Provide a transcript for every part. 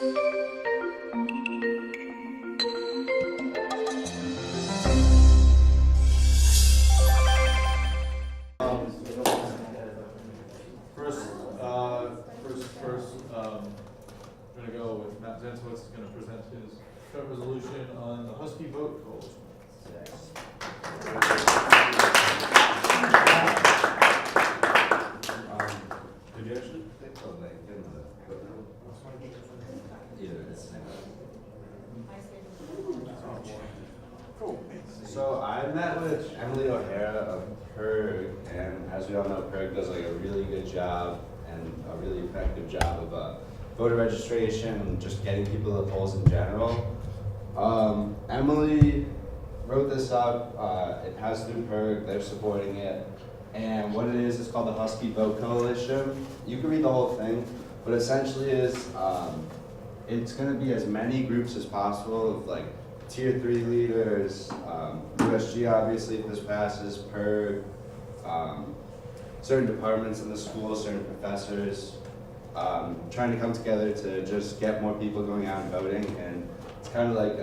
We're going to go with Matt Zentowitz is going to present his joint resolution on the Husky Vote Coalition. Did you actually think of like Cool. So I met with Emily O'Hara of PERG, and as we all know, PERG does like a really good job and a really effective job of voter registration and just getting people to the polls in general. Emily wrote this up. It has through PERG. They're supporting it. And what it is, it's called the Husky Vote Coalition. You can read the whole thing, but essentially is it's going to be as many groups as possible of like Tier 3 leaders, USG obviously if this passes, PERG, certain departments in the school, certain professors, trying to come together to just get more people going out and voting. And it's kind of like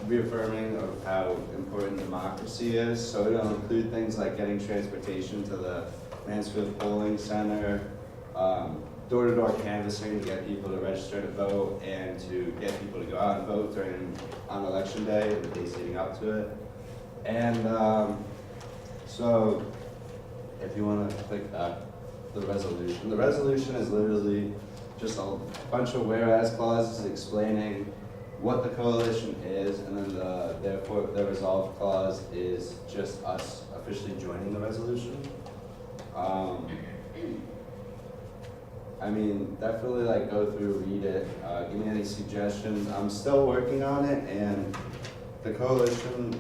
reaffirming of how important democracy is. So it'll include things like getting transportation to the Mansfield Polling Center, door-to-door canvassing to get people to register to vote and to get people to go out and vote on election day and the days leading up to it. And so if you want to click that, the resolution is literally just a bunch of whereas clauses explaining what the coalition is, and then therefore the resolve clause is just us officially joining the resolution. I mean, definitely like go through, read it, give me any suggestions. I'm still working on it, and the coalition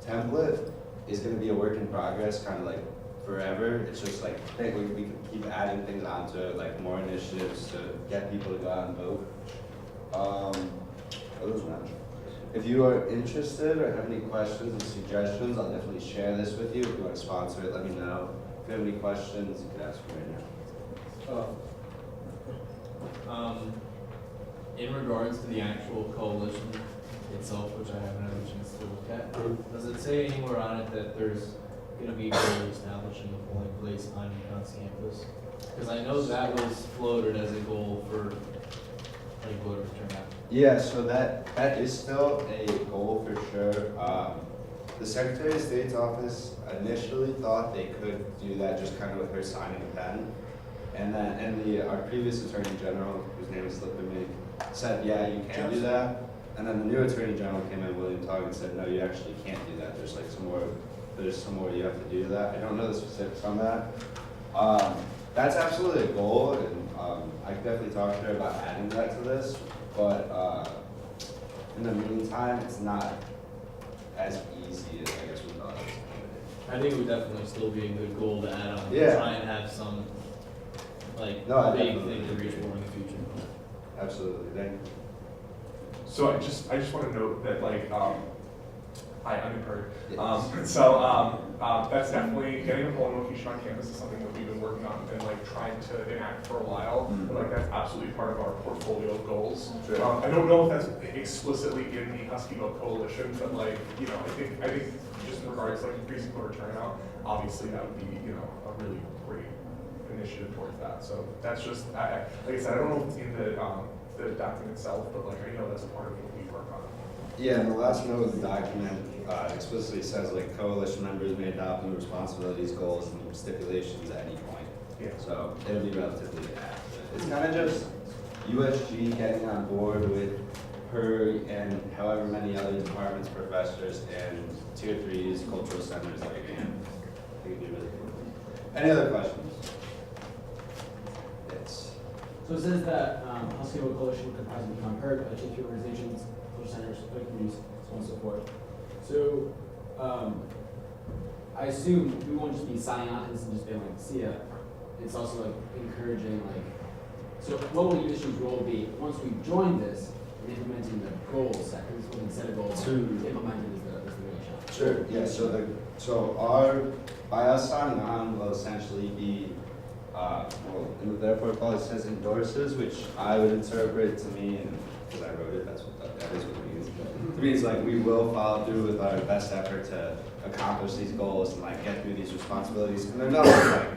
template is going to be a work in progress, kind of like forever. It's just like I think we can keep adding things onto it, like more initiatives to get people to go out and vote. If you are interested or have any questions and suggestions, I'll definitely share this with you. If you want to sponsor it, let me know. If you have any questions, you can ask me right now. In regards to the actual coalition itself, which I haven't had a chance to look at, does it say anywhere on it that there's going to be goal establishing a polling place on UConn's campus? Because I know that was floated as a goal for like voter turnout. Yeah, so that is still a goal for sure. The Secretary of State's office initially thought they could do that just kind of with her signing a pen. And our previous Attorney General, whose name is slipping me, said, yeah, you can do that. And then the new Attorney General came in, William Togg, and said, no, you actually can't do that. There's some more you have to do that. I don't know the specifics on that. That's absolutely a goal, and I could definitely talk to her about adding that to this. But in the meantime, it's not as easy as I guess we thought it was. I think it would definitely still be a good goal to add on. Yeah. Try and have some big thing to reach for in the future. Absolutely. Thank you. So I just want to note that hi, I'm in PERG. Yes. That's definitely getting a polling location on campus is something that we've been working on and trying to enact for a while. Mm-hmm. But that's absolutely part of our portfolio of goals. Sure. I don't know if that's explicitly in the Husky Vote Coalition, but I think just in regards to increasing voter turnout, obviously that would be a really great initiative towards that. So that's just like I said, I don't know if it's in the document itself, but I know that's a part of what we work on. Yeah, and the last note of the document explicitly says coalition members may adopt new responsibilities, goals, and stipulations at any point. Yeah. So it'll be relatively active. It's kind of just USG getting on board with her and however many other departments, professors, and Tier 3s, cultural centers that we can. I think it'd be really cool. Any other questions? Yes. So it says that Husky Vote Coalition comprises of PERG, Tier 3 organizations, cultural centers, other communities, so on and so forth. So I assume we won't just be signing on to this and just being see ya. It's also encouraging so what will USG's role be once we join this in implementing the goals set? Because this was set a goal to implement it as the main shot. Sure. Yeah. So by us signing on will essentially be well, in the therefore clause it says endorses, which I would interpret to mean, because I wrote it, that is what it means. It means like we will follow through with our best effort to accomplish these goals and like get through these responsibilities. And they're nothing like,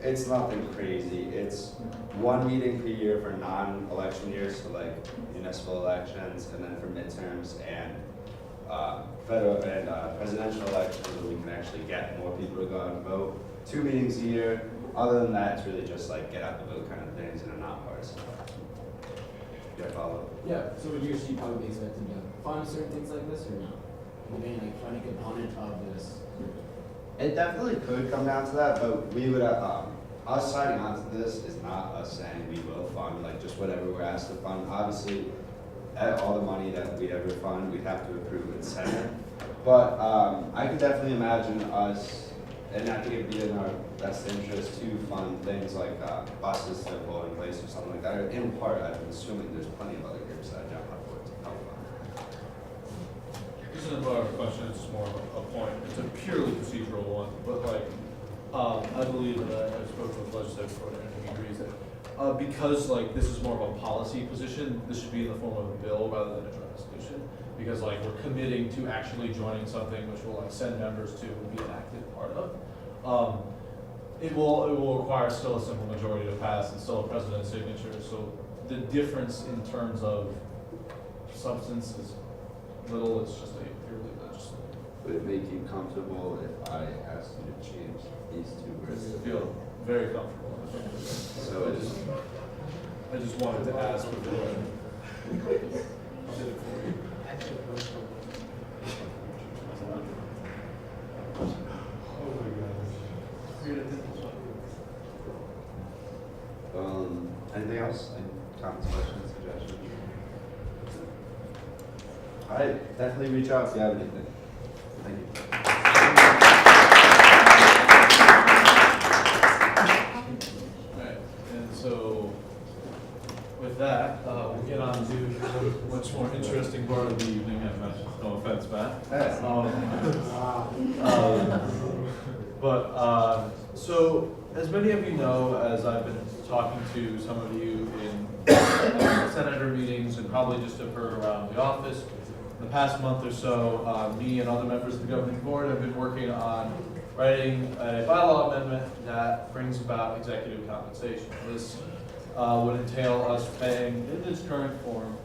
it's nothing crazy. It's one meeting per year for non-election years, so like municipal elections, and then for midterms and federal and presidential elections, where we can actually get more people to go out and vote. 2 meetings a year. Other than that, it's really just like get out the vote kind of things and a nonpartisan. Do I follow? Yeah, so would USG probably be expected to fund certain things like this or no? The main like funding component of this? It definitely could come down to that, but we would us signing on to this is not us saying we will fund like just whatever we're asked to fund. Obviously, all the money that we ever fund, we'd have to approve in Senate. But I could definitely imagine us, and I think it'd be in our best interest to fund things like buses to polling place or something like that. Or in part, I'm assuming there's plenty of other groups that jump on board to help fund. This isn't more of a question, it's more of a point. It's a purely procedural one, but like, I believe that I spoke with legislative coordinator and he agrees that because like this is more of a policy position, this should be in the form of a bill rather than a joint resolution. Because like we're committing to actually joining something which will like send members to and be an active part of. It will require still a simple majority to pass and still a president's signature. So the difference in terms of substance is little. It's just a purely legislative. Would it make you comfortable if I asked you to change these 2 words? I feel very comfortable. So I just wanted to ask before. Anything else? Any comments, questions, suggestions? All right, definitely reach out if you have anything. Thank you. Alright, and so with that, we'll get on to the much more interesting part of the evening. No offense, Matt. So as many of you know, as I've been talking to some of you in senator meetings and probably just have heard around the office, in the past month or so, me and other members of the governing board have been working on writing a bylaw amendment that brings about executive compensation. This would entail us paying, in its current form,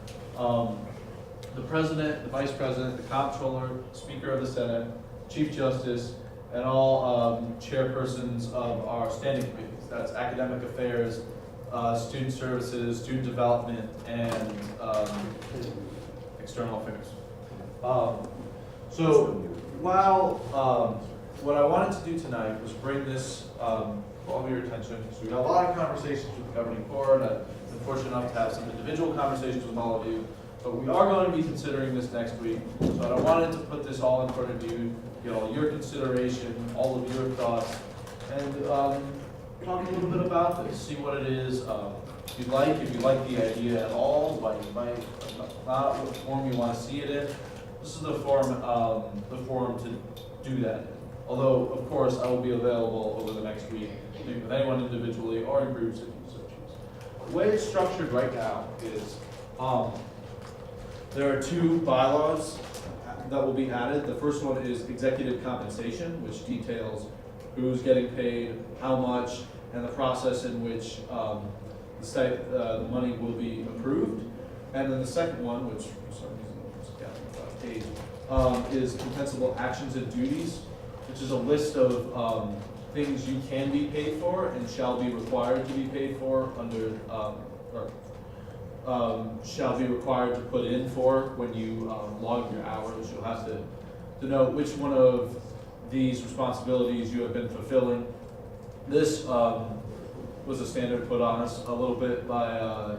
the president, the vice president, the comptroller, speaker of the Senate, chief justice, and all chairpersons of our standing committees. That's academic affairs, student services, student development, and external affairs. So while what I wanted to do tonight was bring this to all of your attention. So we had a lot of conversations with the governing board. I've been fortunate enough to have some individual conversations with all of you. But we are going to be considering this next week. So I wanted to put this all in front of you, get all your consideration, all of your thoughts, and talk a little bit about this, see what it is. If you like the idea at all, why you might not, what form you want to see it in. This is the forum to do that in. Although, of course, I will be available over the next week to meet with anyone individually or in groups if you so choose. The way it's structured right now is there are 2 bylaws that will be added. The first one is executive compensation, which details who's getting paid, how much, and the process in which the money will be approved. And then the second one, which for some reason is down the page, is compensable actions and duties, which is a list of things you can be paid for and shall be required to be paid for under, shall be required to put in for when you log your hours. You'll have to note which one of these responsibilities you have been fulfilling. This was a standard put on us a little bit by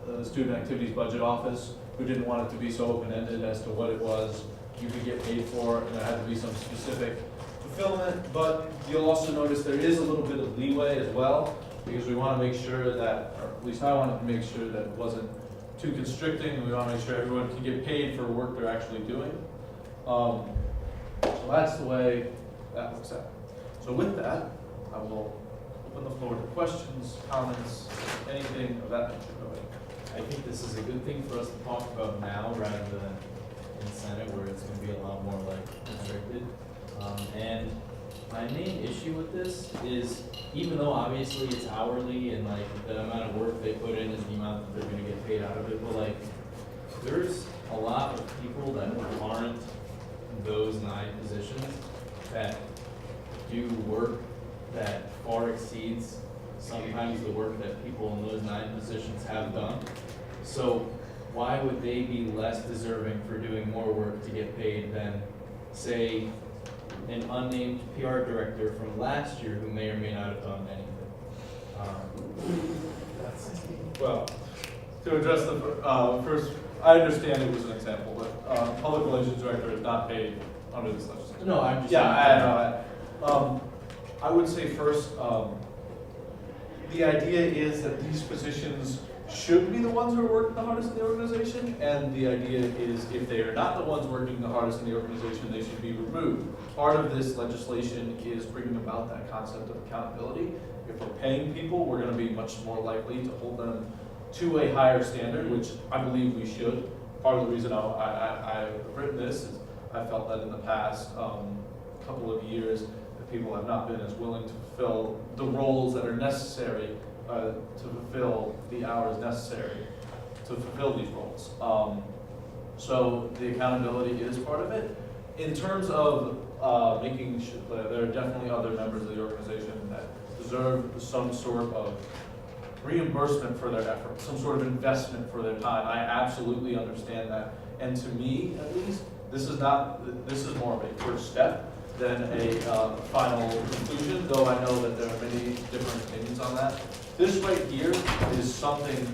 the Student Activities Budget Office, who didn't want it to be so open-ended as to what it was you could get paid for, and there had to be some specific fulfillment. But you'll also notice there is a little bit of leeway as well, because we want to make sure that, or at least I wanted to make sure that it wasn't too constricting, and we want to make sure everyone can get paid for work they're actually doing. So that's the way that looks out. So with that, I will open the floor to questions, comments, anything of that nature. Go ahead. I think this is a good thing for us to talk about now rather than in Senate where it's gonna be a lot more like restricted. And my main issue with this is, even though obviously it's hourly and like the amount of work they put in is the amount that they're gonna get paid out of it, but like, there's a lot of people that aren't those 9 positions that do work that far exceeds sometimes the work that people in those 9 positions have done. So why would they be less deserving for doing more work to get paid than, say, an unnamed PR director from last year who may or may not have done anything? Well, to address the first, I understand it was an example, but public relations director is not paid under this legislation. No, I'm just. Yeah, I know. I would say first, the idea is that these positions should be the ones who are working the hardest in the organization, and the idea is if they are not the ones working the hardest in the organization, they should be removed. Part of this legislation is bringing about that concept of accountability. If we're paying people, we're going to be much more likely to hold them to a higher standard, which I believe we should. Part of the reason I've written this is I felt that in the past couple of years, that people have not been as willing to fulfill the roles that are necessary to fulfill the hours necessary to fulfill these roles. So the accountability is part of it. In terms of making sure there are definitely other members of the organization that deserve some sort of reimbursement for their effort, some sort of investment for their time. I absolutely understand that. And to me, at least, this is more of a first step than a final conclusion, though I know that there are many different opinions on that. This right here is something,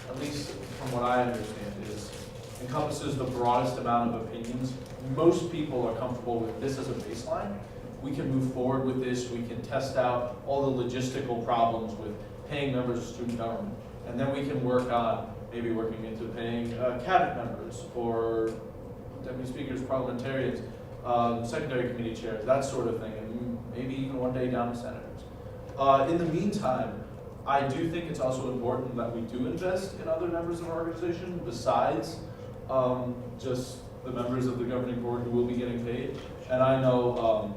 at least from what I understand, encompasses the broadest amount of opinions. Most people are comfortable with this as a baseline. We can move forward with this. We can test out all the logistical problems with paying members of student government. And then we can work on maybe working into paying cabinet members or deputy speakers, parliamentarians, secondary committee chairs, that sort of thing, and maybe even one day down to senators. In the meantime, I do think it's also important that we do invest in other members of our organization besides just the members of the governing board who will be getting paid. And I know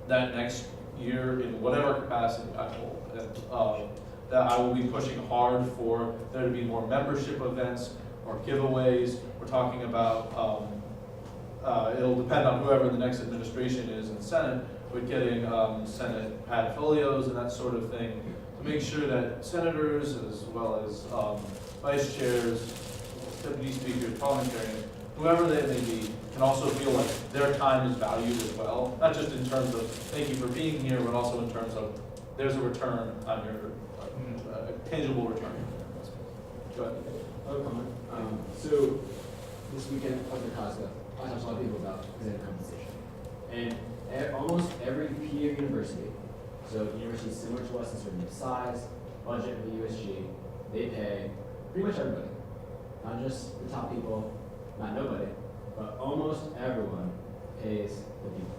that next year, in whatever capacity I hold, that I will be pushing hard for there to be more membership events or giveaways. We're talking about, it'll depend on whoever the next administration is in the Senate, but getting Senate portfolios and that sort of thing to make sure that senators as well as vice chairs, deputy speakers, parliamentarians, whoever they may be, can also feel like their time is valued as well. Not just in terms of thank you for being here, but also in terms of there's a return on your tangible return. Go ahead. Other comment. So this weekend, Dr. Costco, I talked to a lot of people about executive compensation, and almost every peer university, so universities similar to us in certain size, budget of the USG, they pay pretty much everybody, not just the top people, not nobody, but almost everyone pays the people.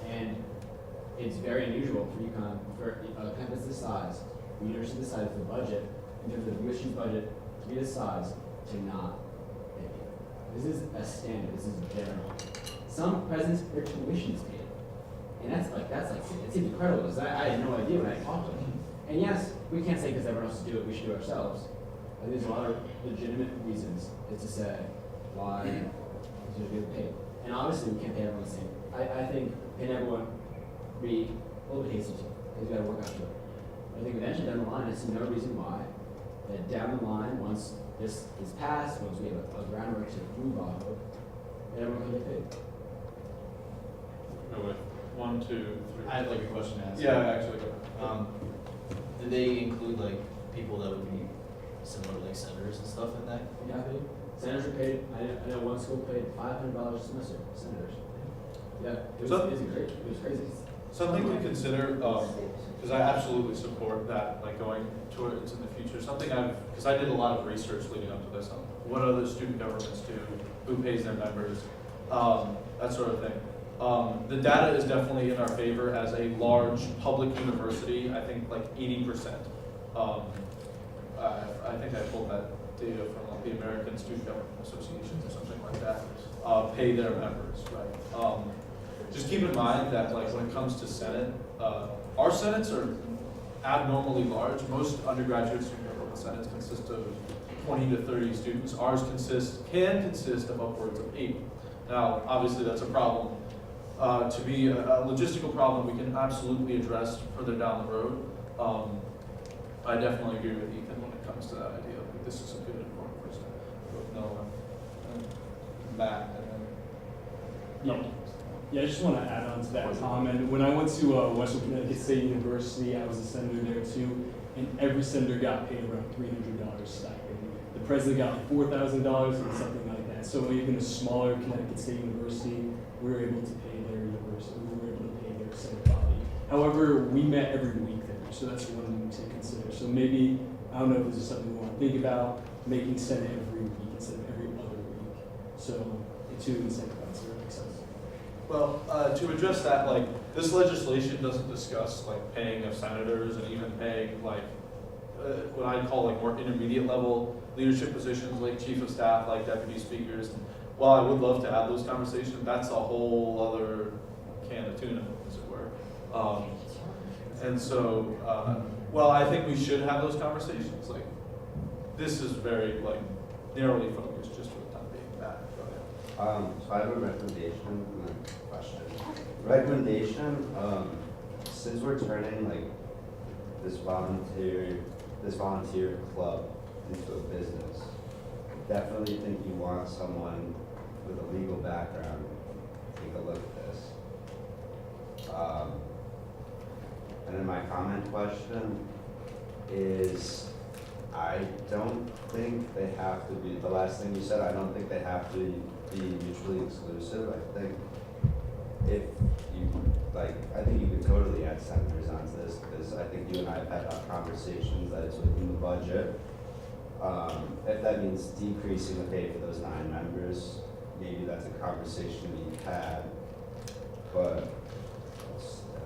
And it's very unusual for UConn, for a campus this size, a university this size, the budget, in terms of USG's budget, to be this size, to not pay people. This is a standard, this is general. Some presidents, their tuition is paid. And it seems incredible, because I had no idea when I talked to them. And yes, we can't say because everyone else is doing it, we should do it ourselves. I think there's a lot of legitimate reasons is to say why we should be paid. And obviously we can't pay everyone the same. I think paying everyone be a little bit hasty too, because we gotta work out to it. I think eventually down the line, I see no reason why that down the line, once this is passed, once we have a groundwork to move off of, that everyone can get paid. Go with 1, 2, 3. I have like a question to ask. Yeah, actually. Do they include like people that would be similar to like senators and stuff in that? Yeah, paid. Senators are paid. I know one school paid $500 a semester. Senators. Yeah, it was great. It was crazy. Something to consider, because I absolutely support that, like going towards in the future. Something because I did a lot of research leading up to this on what other student governments do, who pays their members, that sort of thing. The data is definitely in our favor as a large public university. I think like 80%. I think I pulled that data from like the American Student Government Associations or something like that. Pay their members, right? Just keep in mind that like when it comes to Senate, our Senates are abnormally large. Most undergraduate student government Senates consist of 20 to 30 students. Ours can consist of upwards of 8. Now, obviously that's a problem. To be a logistical problem we can absolutely address further down the road. I definitely agree with Ethan when it comes to that idea. I think this is a good important first step. With Noah and Matt and then. Yeah, I just want to add on to that comment. When I went to Western Connecticut State University, I was a senator there too, and every senator got paid around $300 stipend. The president got like $4,000 and something like that. So even a smaller Connecticut State University, we were able to pay their university, we were able to pay their Senate body. However, we met every week there, so that's one thing to consider. So maybe, I don't know if this is something we want to think about, making Senate every week instead of every other week. So to incentivize their access. Well, to address that, like, this legislation doesn't discuss, like, paying of senators and even paying, like, what I'd call, like, more intermediate level leadership positions, like chief of staff, like deputy speakers. And while I would love to have those conversations, that's a whole other can of tuna, as it were. And so, well, I think we should have those conversations. Like, this is very, like, narrowly focused, just for the time being. Matt, go ahead. So I have a recommendation and a question. Recommendation, since we're turning like this volunteer club into a business, definitely think you want someone with a legal background to take a look at this. And then my comment question is, I don't think they have to be, the last thing you said, I don't think they have to be mutually exclusive. I think if you, like, I think you could totally add senators onto this, because I think you and I have had conversations that it's within the budget. If that means decreasing the pay for those 9 members, maybe that's a conversation we had, but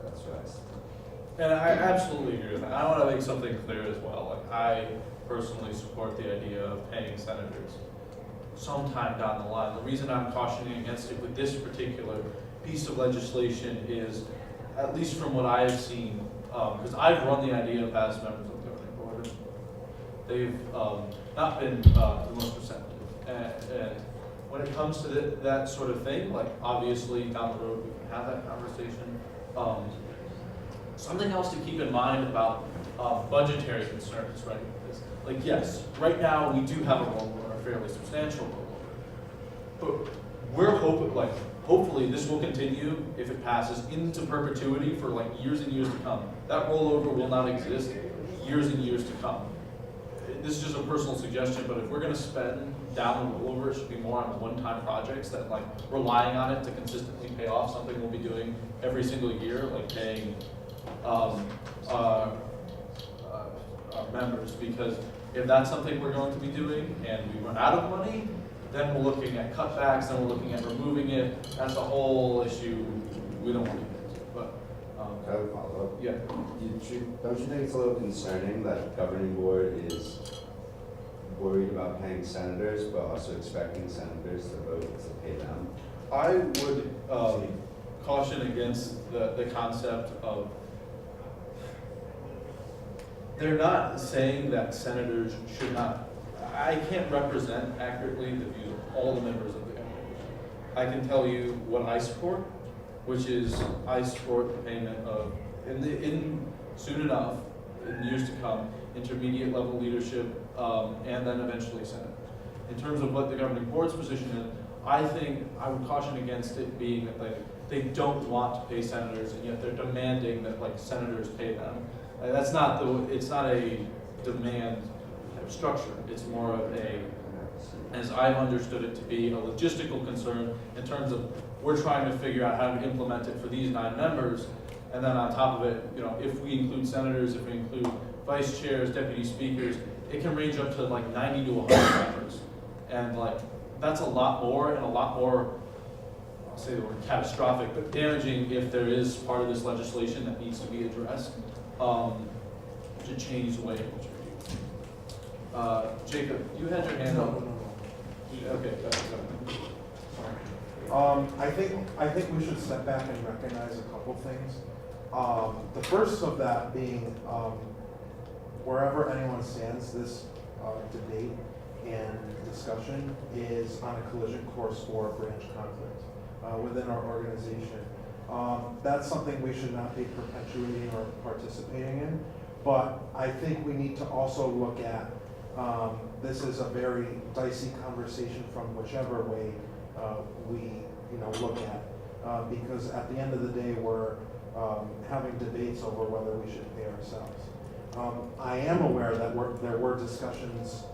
that's what I said. And I absolutely agree with that. I want to make something clear as well. Like, I personally support the idea of paying senators sometime down the line. The reason I'm cautioning against it with this particular piece of legislation is, at least from what I've seen, because I've run the idea past members of the governing board, they've not been the most receptive. And when it comes to that sort of thing, like, obviously down the road we can have that conversation. Something else to keep in mind about budgetary concerns, right? Is, like, yes, right now we do have a rollover, a fairly substantial rollover, but we're hopefully this will continue, if it passes, into perpetuity for like years and years to come. That rollover will not exist years and years to come. This is just a personal suggestion, but if we're going to spend down the rollover, it should be more on the one-time projects that, like, relying on it to consistently pay off something we'll be doing every single year, like paying our members. Because if that's something we're going to be doing and we run out of money, then we're looking at cutbacks, then we're looking at removing it. That's a whole issue we don't want to get into. But Can I have a follow-up? yeah. Don't you think it's a little concerning that the governing board is worried about paying senators, but also expecting senators to vote to pay them? I would caution against the concept of, they're not saying that senators should not, I can't represent accurately the views of all the members of the government. I can tell you what I support, which is I support the payment of, soon enough, in years to come, intermediate level leadership, and then eventually senators. In terms of what the governing board's position is, I think I would caution against it being that they don't want to pay senators, and yet they're demanding that, like, senators pay them. It's not a demand type structure. It's more of a, as I've understood it to be, a logistical concern in terms of we're trying to figure out how to implement it for these 9 members, and then on top of it, you know, if we include senators, if we include vice chairs, deputy speakers, it can range up to like 90 to 100 members, and like that's a lot more and a lot more I'll say the word catastrophic, but damaging if there is part of this legislation that needs to be addressed, to change the way in which we do. Jacob, you had your hand up. Okay, go ahead. I think we should step back and recognize a couple things. The first of that being, wherever anyone stands, this debate and discussion is on a collision course for branch conflict within our organization. That's something we should not be perpetuating or participating in, but I think we need to also look at this is a very dicey conversation from whichever way we look at, because at the end of the day we're having debates over whether we should pay ourselves. I am aware that there were discussions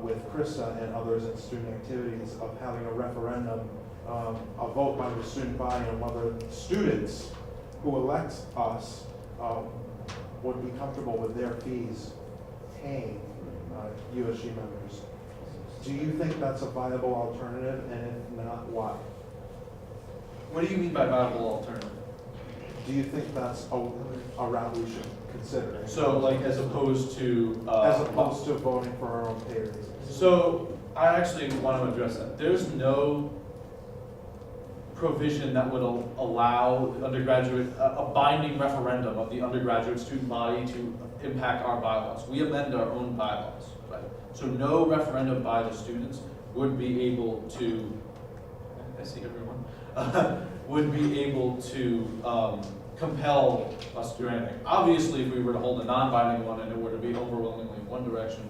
with Krista and others in student activities of having a referendum, a vote by the student body on whether students who elect us would be comfortable with their fees paying USG members. Do you think that's a viable alternative, and if not, why? What do you mean by viable alternative? Do you think that's a route we should consider? So, like, as opposed to voting for our own pay raises? So, I actually want to address that. There's no provision that would allow undergraduate, a binding referendum of the undergraduate student body to impact our bylaws. We amend our own bylaws, right? So no referendum by the students would be able to, I see everyone, would be able to compel us to do anything. Obviously, if we were to hold a non-binding one and it were to be overwhelmingly in one direction,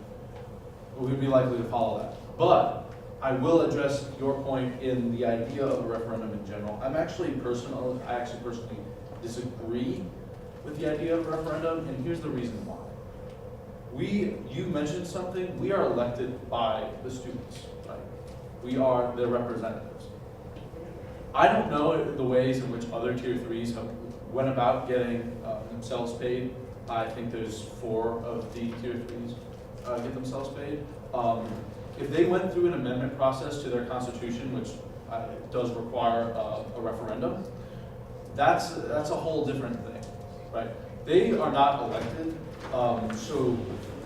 we'd be likely to follow that. But I will address your point in the idea of a referendum in general. I actually personally disagree with the idea of a referendum, and here's the reason why. You mentioned something, we are elected by the students, right? We are their representatives. I don't know the ways in which other tier 3s have went about getting themselves paid. I think there's 4 of the tier 3s get themselves paid. If they went through an amendment process to their constitution, which does require a referendum, that's a whole different thing, right? They are not elected, so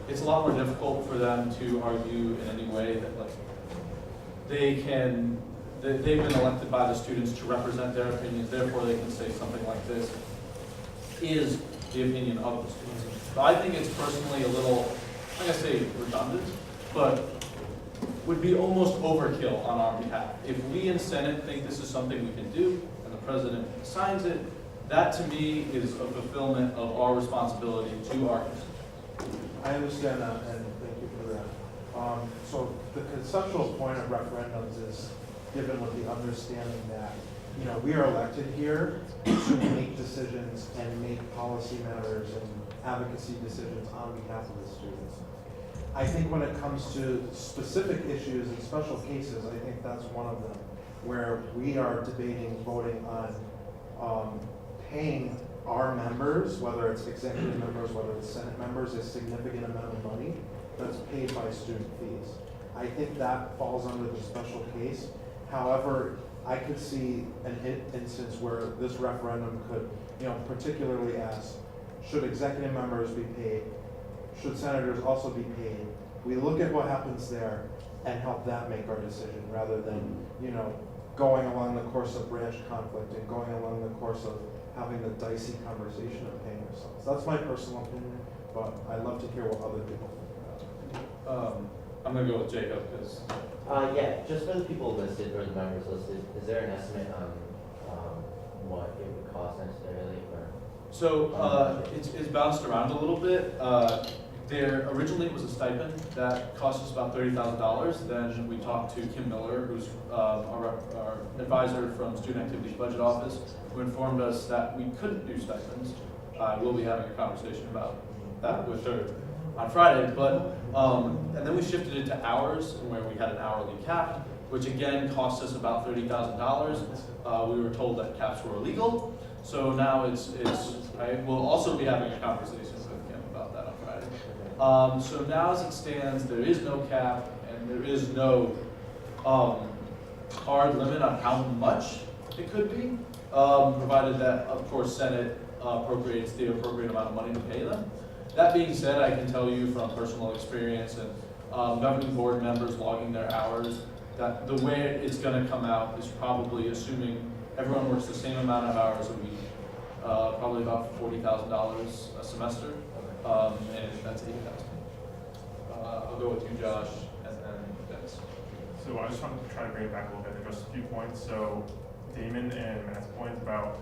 it's a lot more difficult for them to argue in any way that they've been elected by the students to represent their opinions, therefore they can say something like this is the opinion of the students. So I think it's personally a little, like I say, redundant, but would be almost overkill on our behalf. If we in Senate think this is something we can do, and the president signs it, that to me is a fulfillment of our responsibility to our constituents. I understand that, and thank you for that. So the conceptual point of referendums is given with the understanding that, we are elected here to make decisions and make policy matters and advocacy decisions on behalf of the students. I think when it comes to specific issues and special cases, I think that's one of them, where we are debating, voting on paying our members, whether it's executive members, whether it's Senate members, a significant amount of money that's paid by student fees. I think that falls under the special case. However, I could see an instance where this referendum could, particularly ask, should executive members be paid? Should senators also be paid? We look at what happens there and help that make our decision rather than, going along the course of branch conflict and going along the course of having the dicey conversation of paying ourselves. That's my personal opinion, but I'd love to hear what other people think about it. I'm going to go with Jacob because yeah, just for the people listed or the members listed, is there an estimate on what it would cost necessarily? so it's bounced around a little bit. Originally it was a stipend that cost us about $30,000. Then we talked to Kim Miller, who's our advisor from Student Activities Budget Office, who informed us that we couldn't do stipends. We'll be having a conversation about that with her on Friday. But and then we shifted it to hours, where we had an hourly cap, which again cost us about $30,000. We were told that caps were illegal, so now we'll also be having a conversation with Kim about that on Friday. So now as it stands, there is no cap and there is no hard limit on how much It could be, provided that, of course, Senate appropriates the appropriate amount of money to pay them. That being said, I can tell you from personal experience and governing board members logging their hours, that the way it's gonna come out is probably assuming everyone works the same amount of hours a week, probably about $40,000 a semester, and that's 80,000. I'll go with you, Josh, and then Dennis. So I just wanted to try to bring it back a little bit and address a few points. So Damon and Matt's point about,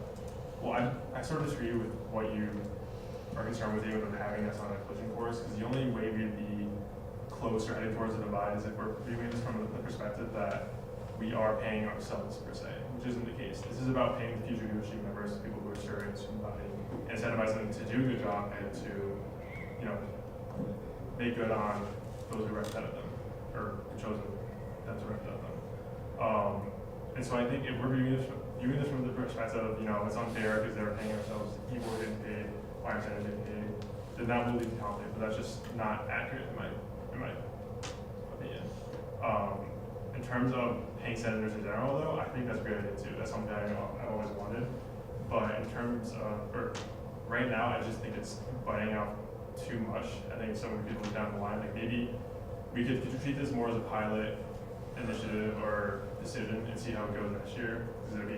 well, I sort of disagree with what you are concerned with, David, with having us on a collision course, because the only way we'd be close or headed towards a divide is if we're viewing this from the perspective that we are paying ourselves per se, which isn't the case. This is about paying the future USG members, people who are serving somebody, and incentivizing them to do a good job and to, you know, make good on those who represented them, or who chose them to represent them. And so I think if we're viewing this from the perspective of, you know, it's unfair because they're paying ourselves, people are getting paid, why aren't they getting paid, then that will lead to conflict, but that's just not accurate in my opinion. In terms of paying senators in general, though, I think that's a great idea too. That's something I've always wanted. But in terms of, right now, I just think it's biting out too much. I think some people down the line, like maybe we could treat this more as a pilot initiative or decision and see how it goes next year. Because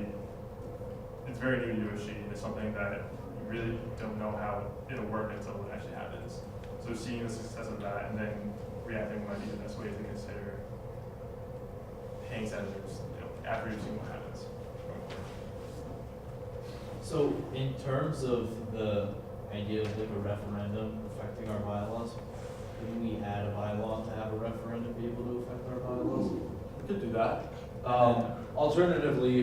it's very new to USG. It's something that you really don't know how it'll work until it actually happens. So seeing the success of that and then reacting might be the best way to consider paying senators, you know, after you've seen what happens. So in terms of the idea of like a referendum affecting our bylaws, can we add a bylaw to have a referendum be able to affect our bylaws? We could do that. Alternatively,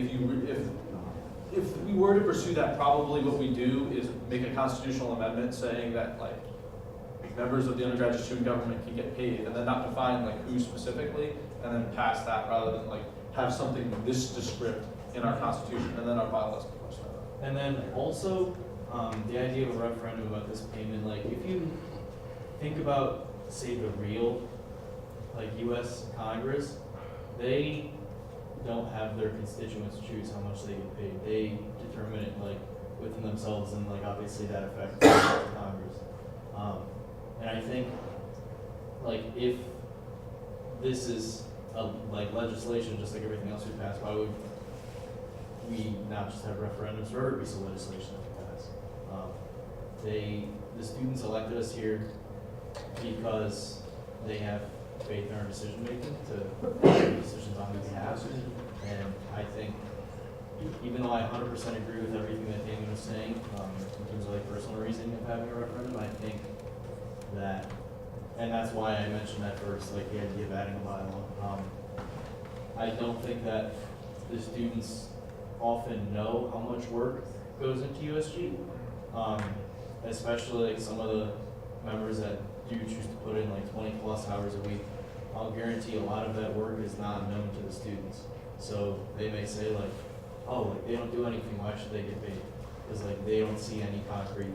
if we were to pursue that, probably what we do is make a constitutional amendment saying that like members of the undergraduate student government can get paid, and then not define like who specifically, and then pass that rather than like have something this descriptive in our constitution, and then our bylaws can push that. And then also, the idea of a referendum about this payment, like if you think about, say, the real, like US Congress, they don't have their constituents choose how much they get paid. They determine it like within themselves, and like obviously that affects Congress. And I think, like, if this is like legislation, just like everything else we pass, why would we not just have referendums for every piece of legislation that we pass? The students elected us here because they have faith in our decision making to make decisions on their behalf. And I think, even though I 100% agree with everything that Damon was saying, in terms of like personal reasoning of having a referendum, I think that, and that's why I mentioned at first, like the idea of adding a bylaw. I don't think that the students often know how much work goes into USG, especially like some of the members that do choose to put in like 20 plus hours a week. I'll guarantee a lot of that work is not known to the students. So they may say like, oh, like they don't do anything, why should they get paid? Because like they don't see any concrete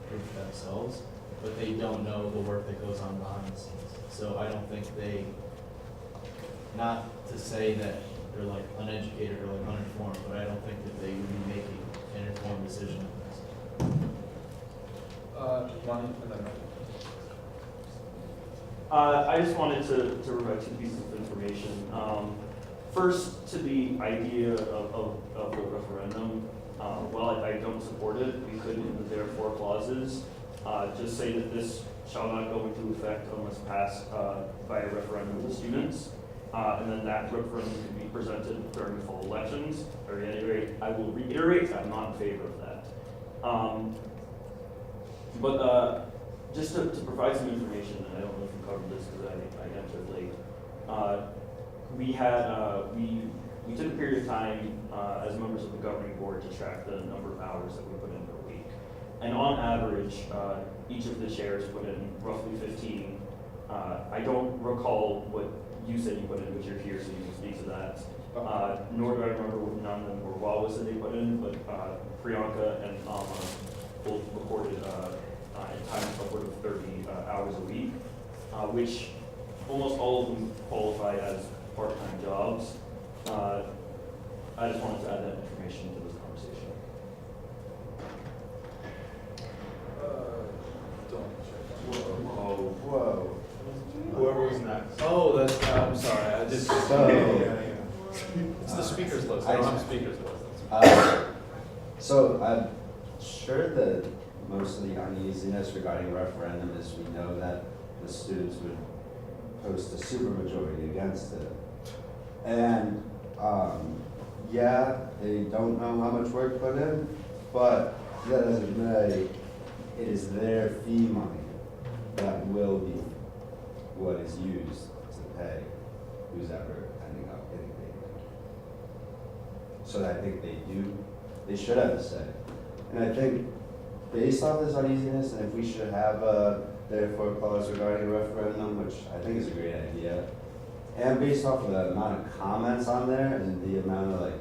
proof themselves, but they don't know the work that goes on behind the scenes. So I don't think they, not to say that they're like uneducated or like uninformed, but I don't think that they would be making an informed decision on this. One, and then I just wanted to provide two pieces of information. First, to the idea of the referendum, while I don't support it, we could, in the therefore clauses, just say that this shall not go into effect unless passed by a referendum of the students. And then that referendum could be presented during the fall elections. Or at any rate, I will reiterate, I'm not in favor of that. But just to provide some information, and I don't know if you covered this because I entered late. We took a period of time as members of the governing board to track the number of hours that we put in per week. And on average, each of the chairs put in roughly 15. I don't recall what you said you put in, but you're here, so you can speak to that. Nor do I remember what none of them were Wawa said they put in, but Priyanka and Alma both recorded in time upward of 30 hours a week, which almost all of them qualify as part-time jobs. I just wanted to add that information to this conversation. Whoa, whoa. Whoever was next. Oh, that's, I'm sorry, I did. So, It's the speakers list, I don't have a speakers list. So I'm sure that most of the uneasiness regarding referendum is we know that the students would post a supermajority against it. And, yeah, they don't know how much work put in, but that doesn't mean it is their fee money that will be what is used to pay who's ever ending up getting paid. So I think they should have a say. And I think based off this uneasiness, and if we should have a therefore clause regarding a referendum, which I think is a great idea, and based off of the amount of comments on there and the amount of like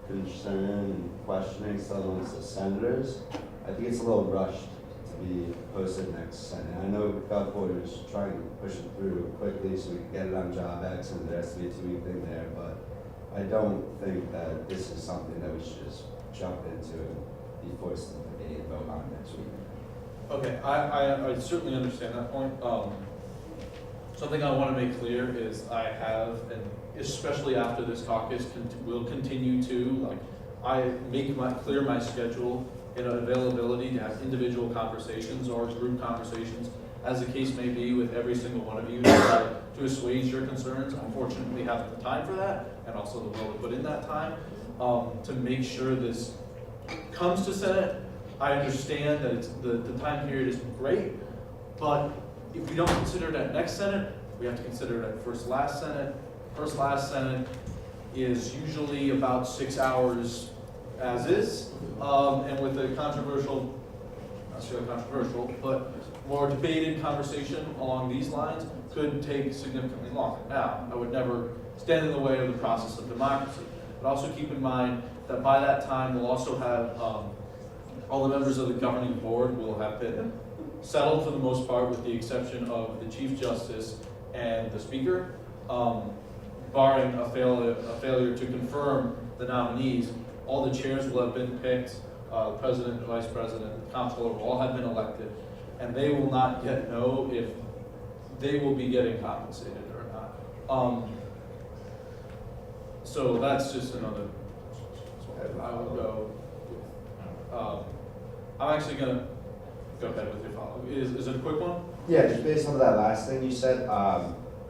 concern and questioning still amongst the senators, I think it's a little rushed to be posted next Senate. I know Gulfport is trying to push it through quickly so we can get it on Job X and there has to be a 2-week thing there, but I don't think that this is something that we should just jump into and be forced to debate and vote on next week. Okay, I certainly understand that point. Something I want to make clear is I have, and especially after this caucus, will continue to, like, I make clear my schedule and availability to have individual conversations or group conversations, as the case may be, with every single one of you to assuage your concerns. Unfortunately, have the time for that, and also the will to put in that time, to make sure this comes to Senate. I understand that the time period isn't great, but if we don't consider it at next Senate, we have to consider it at first last Senate. First last Senate is usually about 6 hours as is, and with a controversial, not sure controversial, but more debated conversation along these lines could take significantly longer. Now, I would never stand in the way of the process of democracy, but also keep in mind that by that time we'll also have all the members of the governing board will have been settled for the most part, with the exception of the Chief Justice and the Speaker. Barring a failure to confirm the nominees, all the chairs will have been picked, the President, the Vice President, the Comptroller will all have been elected, and they will not yet know if they will be getting compensated or not. So that's just another, I will go with. I'm actually gonna go ahead with your follow. Is it a quick one? Yeah, just based on that last thing you said,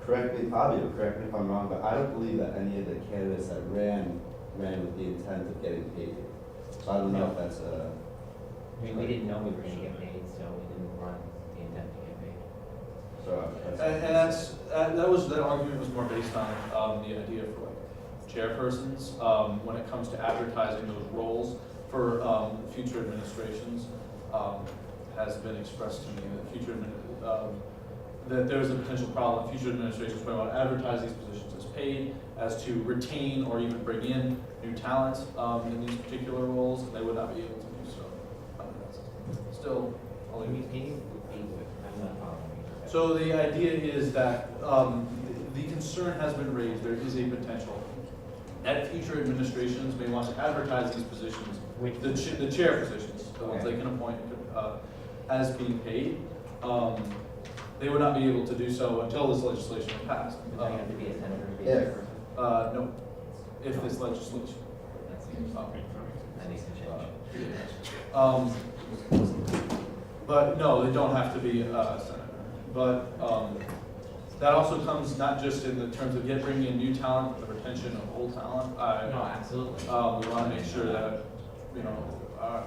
correct me if I'm wrong, but I don't believe that any of the candidates that ran with the intent of getting paid. So I don't know if that's a. I mean, we didn't know we were gonna get paid, so we didn't run the intent to get paid. So And that argument was more based on the idea for like chairpersons, when it comes to advertising those roles for future administrations, has been expressed to me that that there's a potential problem in future administrations where they want to advertise these positions as paid, as to retain or even bring in new talent in these particular roles, and they would not be able to do so. That's still, I'll leave it. I'm not following. So the idea is that the concern has been raised, there is a potential that future administrations may want to advertise these positions, the chair positions, the ones they can appoint as being paid. They would not be able to do so until this legislation is passed. Does that have to be a senator to be Yeah. a chairperson? No, if this legislation. That needs to change. But no, they don't have to be a senator. But that also comes not just in the terms of bringing in new talent, but the retention of old talent. No, absolutely. We want to make sure that, our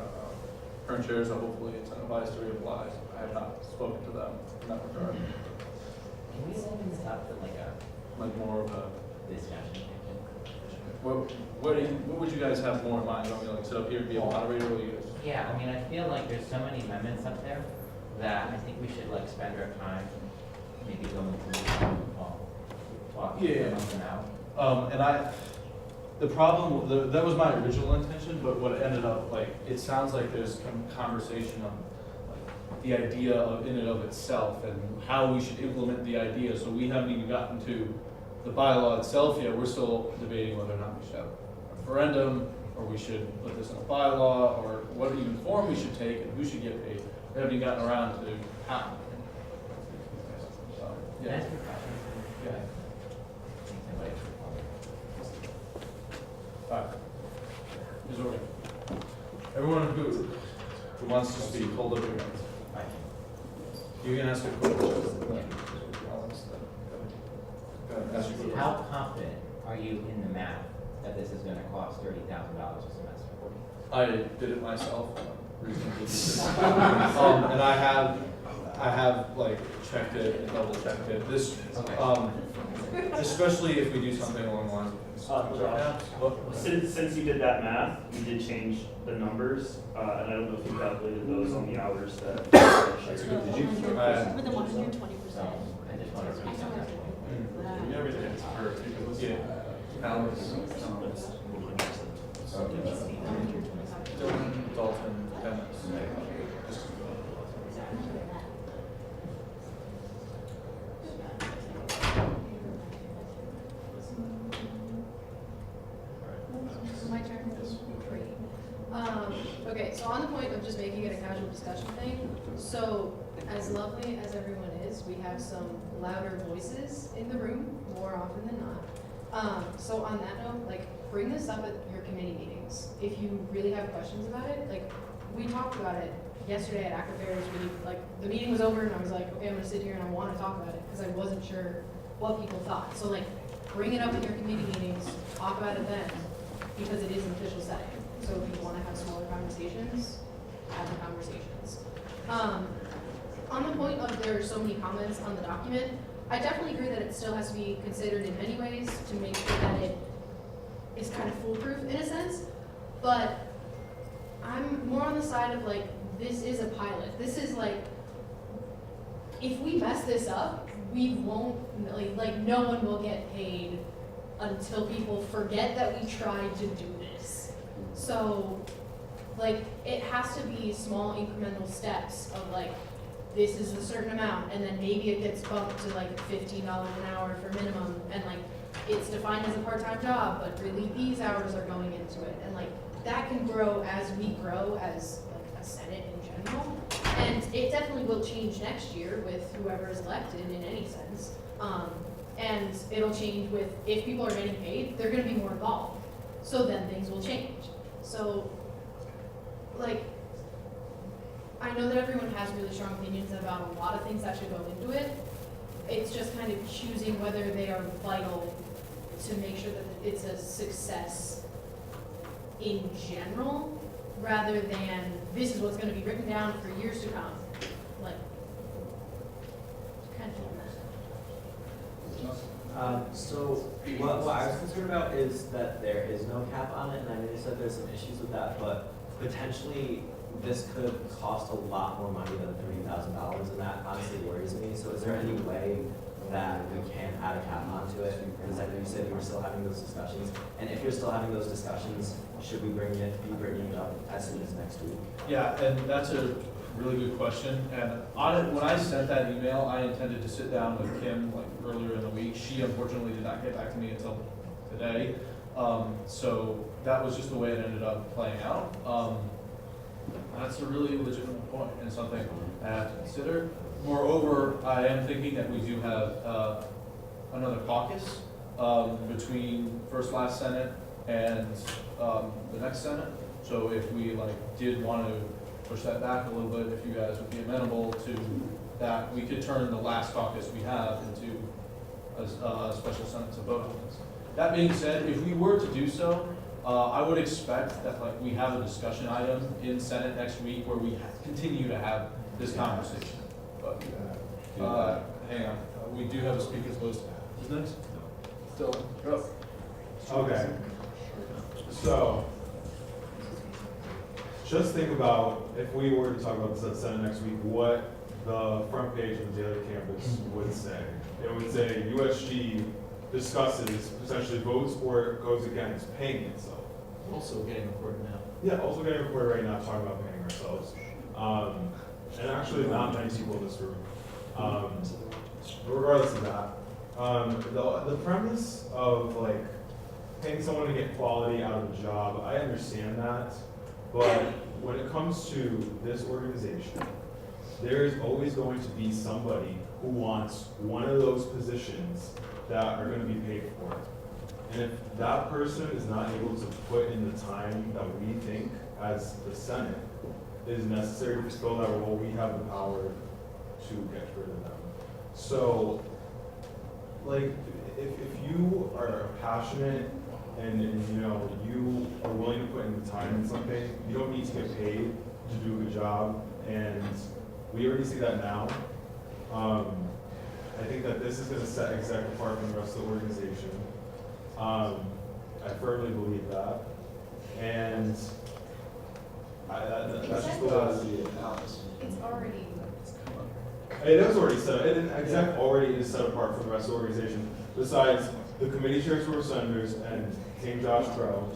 current chairs are hopefully incentivized to reapply. I have not spoken to them in that regard. Can we open this up for Like more of a, discussion? what would you guys have more in mind? You want me to like sit up here and be a moderator, or you guys? Yeah, I mean, I feel like there's so many amendments up there that I think we should like spend our time maybe going through, talking Yeah. them out. And the problem, that was my original intention, but what ended up, like, it sounds like there's some conversation on, like, the idea of, in and of itself, and how we should implement the idea, so we haven't even gotten to the bylaw itself yet, we're still debating whether or not we should have referendum, or we should put this in a bylaw, or what even form we should take, and who should get paid. We haven't even gotten around to how. So, Can I yeah. ask you a question? Yeah. All right. Ms. Organ. Everyone who wants to speak, hold up your hands. You can ask a question. Go ahead, ask your question. How confident are you in the math that this is gonna cost $30,000 a semester? I did it myself recently. And I have like checked it and double checked it. This, especially if we do something along the lines of. Since you did that math, we did change the numbers, and I don't know if you calculated those on the hours that. That's a good, did you? With the 120%. So I just wanted to speak on that point. Everything is for, because Yeah. Alex. Dylan, Dalton, Dennis. My turn? Great. Okay, so on the point of just making it a casual discussion thing, so as lovely as everyone is, we have some louder voices in the room more often than not. So on that note, like, bring this up at your committee meetings. If you really have questions about it, like, we talked about it yesterday at Aquafairs. The meeting was over and I was like, okay, I'm gonna sit here and I wanna talk about it, because I wasn't sure what people thought. So like, bring it up in your committee meetings, talk about it then, because it is an official setting. So if you wanna have smaller conversations, have the conversations. On the point of there are so many comments on the document, I definitely agree that it still has to be considered in many ways to make sure that it is kind of foolproof in a sense, but I'm more on the side of like, this is a pilot. This is like, if we mess this up, we won't, like no one will get paid until people forget that we tried to do this. So, like, it has to be small incremental steps of like, this is a certain amount, and then maybe it gets bumped to like $15 an hour for minimum, and like, it's defined as a part-time job, but really these hours are going into it, and like, that can grow as we grow as like a Senate in general. And it definitely will change next year with whoever is elected in any sense. And it'll change with, if people are getting paid, they're gonna be more involved. So then things will change. So, like, I know that everyone has really strong opinions about a lot of things that should go into it. It's just kind of choosing whether they are vital to make sure that it's a success in general, rather than this is what's gonna be written down for years to come. Like, kind of doing that. So what I was concerned about is that there is no cap on it, and I know you said there's some issues with that, but potentially this could cost a lot more money than $30,000, and that honestly worries me. So is there any way that we can add a cap onto it? Because I know you said you were still having those discussions, and if you're still having those discussions, should we be bringing it up as soon as next week? Yeah, and that's a really good question. And on it, when I sent that email, I intended to sit down with Kim like earlier in the week. She unfortunately did not get back to me until today. So that was just the way it ended up playing out. That's a really legitimate point and something I have to consider. Moreover, I am thinking that we do have another caucus between last Senate and the next Senate. So if we did want to push that back a little bit, if you guys would be amenable to that, we could turn the last caucus we have into a special Senate to vote on this. That being said, if we were to do so, I would expect that we have a discussion item in Senate next week where we continue to have this conversation. But hang on, we do have a speaker's list. Who's next? Still. Okay. So, just think about if we were to talk about this at Senate next week, what the front page of the Daily Campus would say. It would say USG discusses, potentially votes or goes against paying itself. Also getting recorded now. Yeah, also getting recorded right now, talking about paying ourselves. And actually not many people in this room. Regardless of that, the premise of paying someone to get quality out of a job, I understand that. But when it comes to this organization, there is always going to be somebody who wants one of those positions that are going to be paid for. And if that person is not able to put in the time that we think as the Senate is necessary to fill that role, we have the power to get rid of them. So, like, if you are passionate and you know, you are willing to put in the time in something, you don't need to get paid to do a good job, and we already see that now. I think that this is going to set exec apart from the rest of the organization. I firmly believe that, and that's just the way I see it. It's already. It is already set. Exec already is set apart from the rest of the organization. Besides the committee chairs who are senators and King Josh Crow.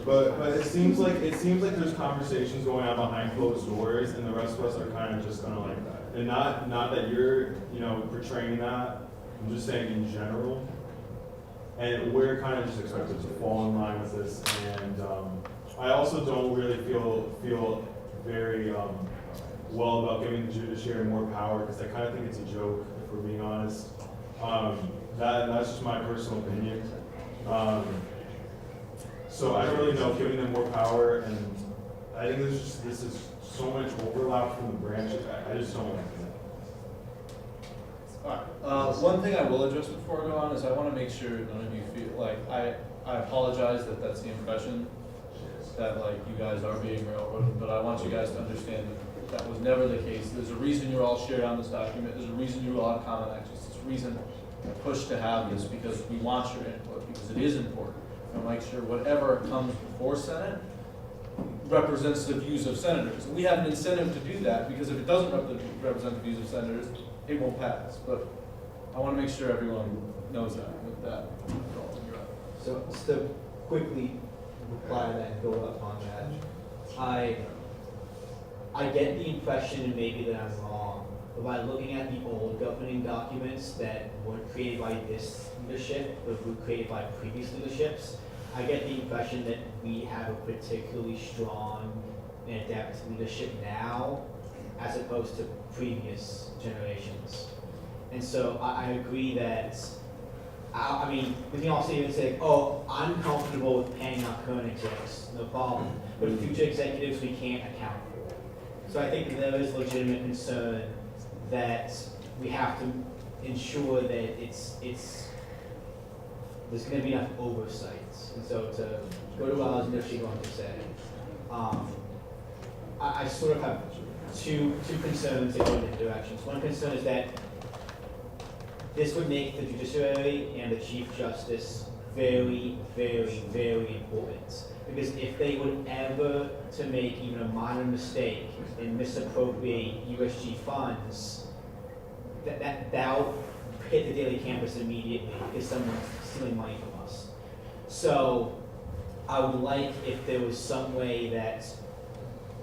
But it seems like there's conversations going on behind closed doors, and the rest of us are kind of just like that. And not that you're portraying that. I'm just saying in general. And we're kind of just expected to fall in line with this. And I also don't really feel very well about giving the judiciary more power, because I kind of think it's a joke, if we're being honest. That's just my personal opinion. So I don't really know, giving them more power, and I think this is so much overlap from the branch. I just don't like it. One thing I will address before I go on is I want to make sure none of you feel like, I apologize that that's the impression, that like you guys are being railroaded, but I want you guys to understand that was never the case. There's a reason you're all shared on this document. There's a reason you all have common access. There's a reason I push to have this, because we want your input, because it is important. And make sure whatever comes before Senate represents the views of senators. And we have an incentive to do that, because if it doesn't represent the views of senators, it won't pass. But I want to make sure everyone knows that. With that, you're up. So just to quickly reply to that and build upon that, I get the impression, and maybe that I'm wrong, but by looking at the old governing documents that weren't created by this leadership, but were created by previous leaderships, I get the impression that we have a particularly strong and adaptive leadership now, as opposed to previous generations. And so I agree that, I mean, we can all sit here and say, oh, I'm comfortable with paying our current execs, no problem. But future executives, we can't account for. So I think that there is legitimate concern that we have to ensure that there's going to be enough oversight. And so to go to what I was initially going to say, I sort of have two concerns that go in different directions. One concern is that this would make the judiciary and the Chief Justice very, very, very important. Because if they were ever to make even a minor mistake and misappropriate USG funds, that'll hit the daily campus immediately because someone's stealing money from us. So I would like if there was some way that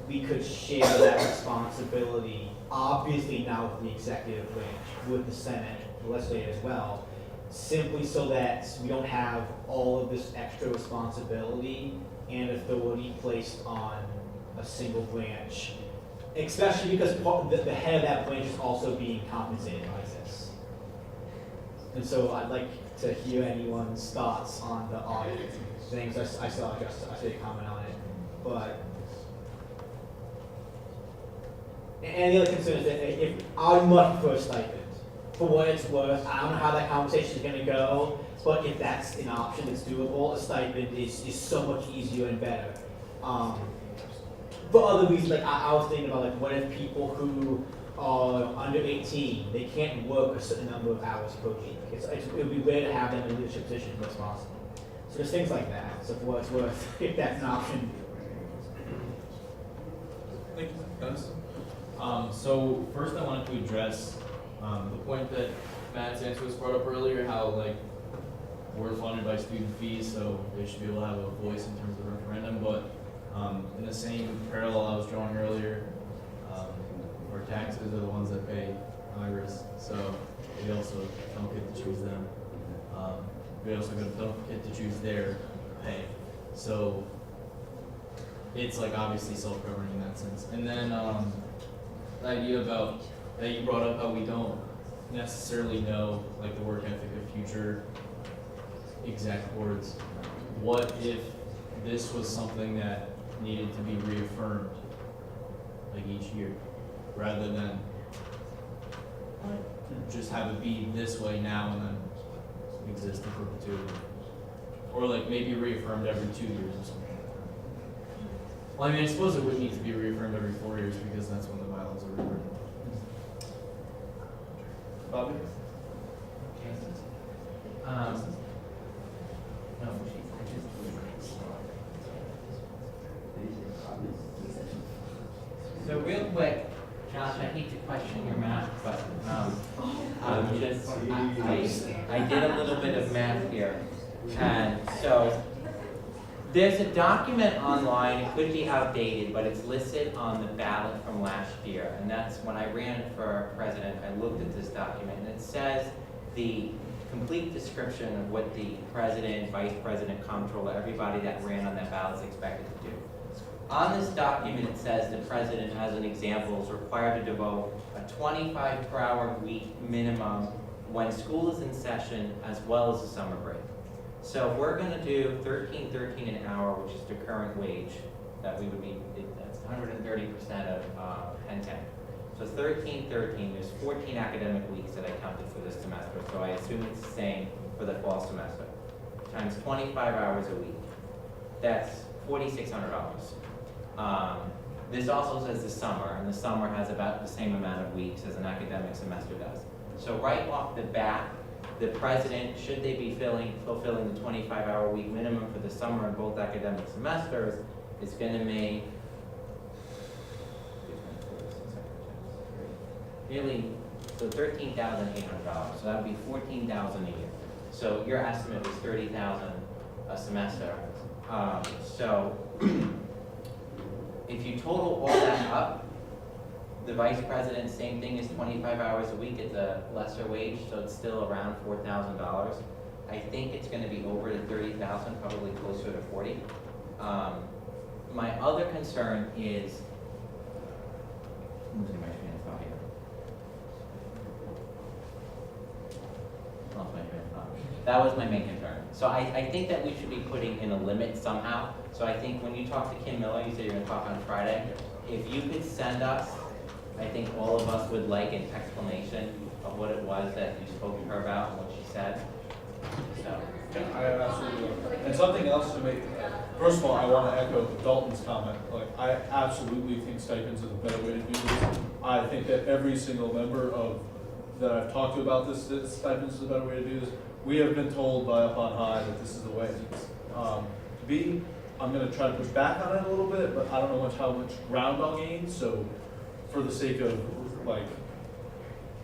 we could share that responsibility, obviously now with the executive branch, with the Senate, the legislature as well, simply so that we don't have all of this extra responsibility and authority placed on a single branch, especially because the head of that branch is also being compensated by this. And so I'd like to hear anyone's thoughts on the audit things. I saw a comment on it, but and the other concern is that if I much prefer a stipend. For what it's worth, I don't know how that conversation is going to go, but if that's an option that's doable, a stipend is so much easier and better. For other reasons, like I was thinking about, like, what if people who are under 18, they can't work a certain number of hours per week? It would be rare to have them in a leadership position if it's possible. So there's things like that. So for what it's worth, if that's an option. Thank you. Dennis? So first I wanted to address the point that Matt Sanchez brought up earlier, how like we're funded by student fees, so they should be able to have a voice in terms of the referendum. But in the same parallel I was drawing earlier, our taxes are the ones that pay Congress, so we also don't get to choose them. we also don't get to choose their pay. So it's like obviously self-governing in that sense. And then the idea about that you brought up, how we don't necessarily know like the work ethic of future exec boards. What if this was something that needed to be reaffirmed like each year, rather than just have it be this way now and then exist in perpetuity? Or like maybe reaffirmed every 2 years or something. Well, I mean, I suppose it would need to be reaffirmed every 4 years because that's when the bylaws are rewritten. Bobby? No. So real quick, Josh, I hate to question your math, but I did a little bit of math here. And so there's a document online, it could be outdated, but it's listed on the ballot from last year. And that's when I ran for president, I looked at this document, and it says the complete description of what the president, vice president, comptroller, everybody that ran on that ballot is expected to do. On this document, it says the president, as an example, is required to devote a 25 per hour week minimum when school is in session, as well as the summer break. So if we're gonna do $13.13 an hour, which is the current wage, that we would be, that's 130% of 1010. So 13.13, there's 14 academic weeks that I counted for this semester, so I assume it's the same for the fall semester. Times 25 hours a week, that's $4,600. This also says the summer, and the summer has about the same amount of weeks as an academic semester does. So right off the bat, the president, should they be fulfilling the 25-hour week minimum for the summer in both academic semesters, is going to make nearly $13,800. So that would be $14,000 a year. So your estimate was $30,000 a semester. So if you total all that up, the vice president, same thing, is 25 hours a week. It's a lesser wage, so it's still around $4,000. I think it's going to be over to 30,000, probably closer to 40. My other concern is, I'm losing my train of thought here. Lost my train of thought. That was my main concern. So I think that we should be putting in a limit somehow. So I think when you talk to Kim Miller, you said you're going to talk on Friday. If you could send us, I think all of us would like an explanation of what it was that you spoke to her about and what she said. So. Yeah, I absolutely will. And something else to make, first of all, I want to echo Dalton's comment. Like, I absolutely think stipends is a better way to do this. I think that every single member of that I've talked to about this, that stipends is a better way to do this. We have been told by up on high that this is the way it needs to be. I'm going to try to push back on it a little bit, but I don't know how much ground I'll gain. So, for the sake of like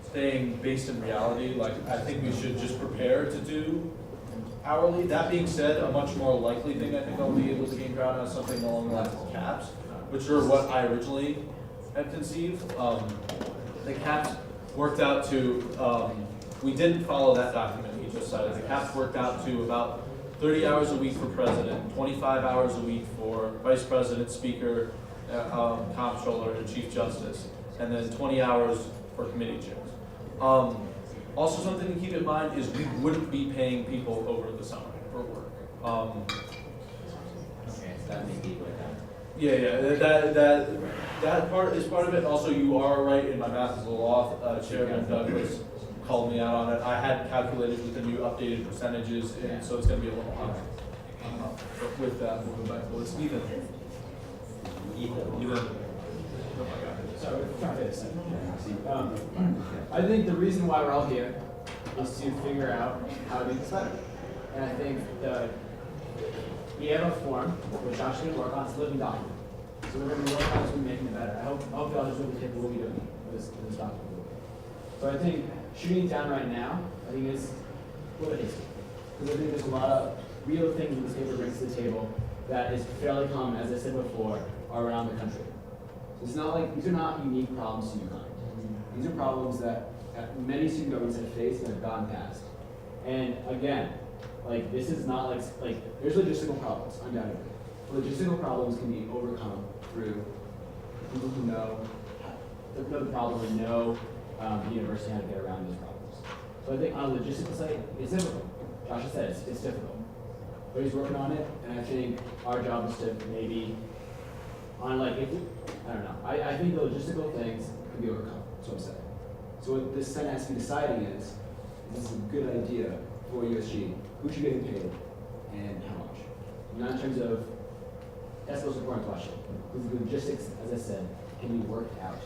staying based in reality, like I think we should just prepare to do hourly. That being said, a much more likely thing I think I'll be able to gain ground on something along the lines of caps, which are what I originally had conceived. The caps worked out to, we didn't follow that document we just cited. The caps worked out to about 30 hours a week for president, 25 hours a week for vice president, speaker, comptroller, and chief justice, and then 20 hours for committee chairs. Also, something to keep in mind is we wouldn't be paying people over the summer for work. Okay, so that may be what that. Yeah, that part is part of it. Also, you are right, and my math is a little off. Chairman Douglas called me out on it. I had calculated with the new updated percentages, and so it's going to be a little higher. But with that, moving back, well, it's even. I think the reason why we're all here is to figure out how to do this better. And I think we have a form, which Josh is going to work on, it's a living document. So we're going to work on making it better. I hope y'all just really take what we're doing with this document. So I think shooting it down right now, I think is what it is. Because I think there's a lot of real things this paper brings to the table that is fairly common, as I said before, around the country. So it's not like, these are not unique problems to UConn. These are problems that many student governments have faced and have gone past. And again, Like, this is not like, there's logistical problems, undoubtedly. Logistical problems can be overcome through people who know the problem and know the university how to get around those problems. So I think on a logistical side, it's difficult. Josh has said it's difficult. But he's working on it, and I think our job is to maybe, on like, if we, I don't know, I think the logistical things can be overcome, that's what I'm saying. So what this Senate has to be deciding is this a good idea for USG? Who should be getting paid, and how much? Not in terms of, that's the most important question. The logistics, as I said, can be worked out.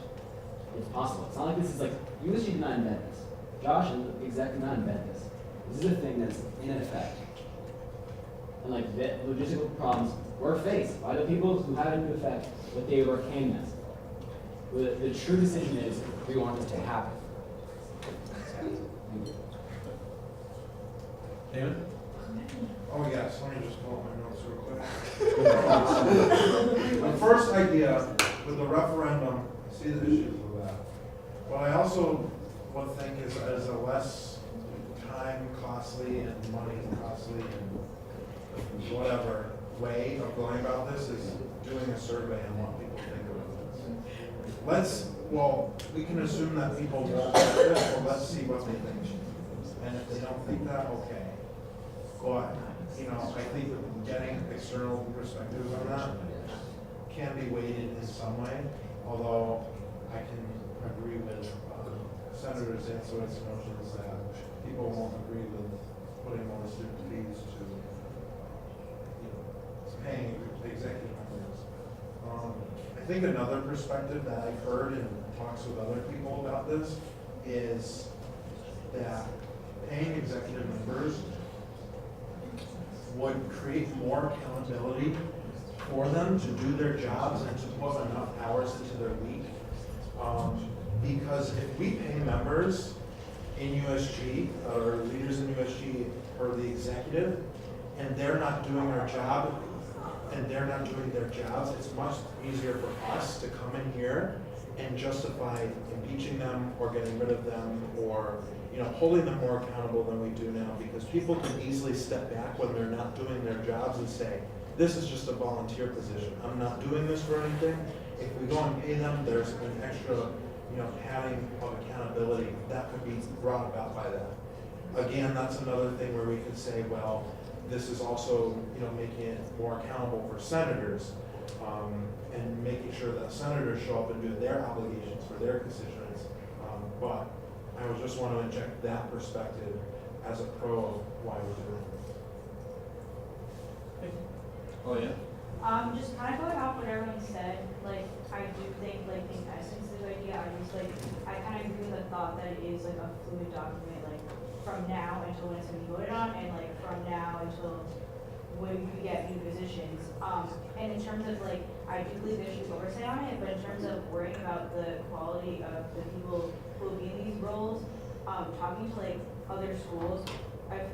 It's possible. It's not like this is like, USG did not invent this. Josh and the exec did not invent this. This is a thing that's in effect. And like, the logistical problems were faced by the people who had it in effect, but they were came as. The true decision is, we want this to happen. Thank you. Damon? Oh yes, let me just pull up my notes real quick. The first idea with the referendum, I see the issues with that. What I also would think is as a less time costly and money costly and whatever way of going about this is doing a survey on what people think about this. We can assume that people won't like this, well, let's see what they think. And if they don't think that, okay. But, I think getting external perspectives on that can be weighted in some way, although I can agree with Senator Zantzowitz notions that people won't agree with putting more student fees to paying executive members. I think another perspective that I've heard in talks with other people about this is that paying executive members would create more accountability for them to do their jobs and to put enough hours into their week. Because if we pay members in USG, or leaders in USG, or the executive, and they're not doing our job, and they're not doing their jobs, it's much easier for us to come in here and justify impeaching them or getting rid of them or holding them more accountable than we do now, because people can easily step back when they're not doing their jobs and say, this is just a volunteer position. I'm not doing this for anything. If we go and pay them, there's an extra, padding of accountability that could be brought about by that. Again, that's another thing where we could say, well, this is also, making it more accountable for senators, and making sure that senators show up and do their obligations for their constituents. But I would just want to inject that perspective as a pro of why we're doing it. Oh, yeah? Just kind of going off what everyone said, I do think, in essence, this idea, I kind of agree with the thought that it is, a fluid document, from now until when it's going to be voted on, and, from now until when we get new positions. And in terms of, I do believe there should be oversight on it, but in terms of worrying about the quality of the people who will be in these roles, talking to, other schools,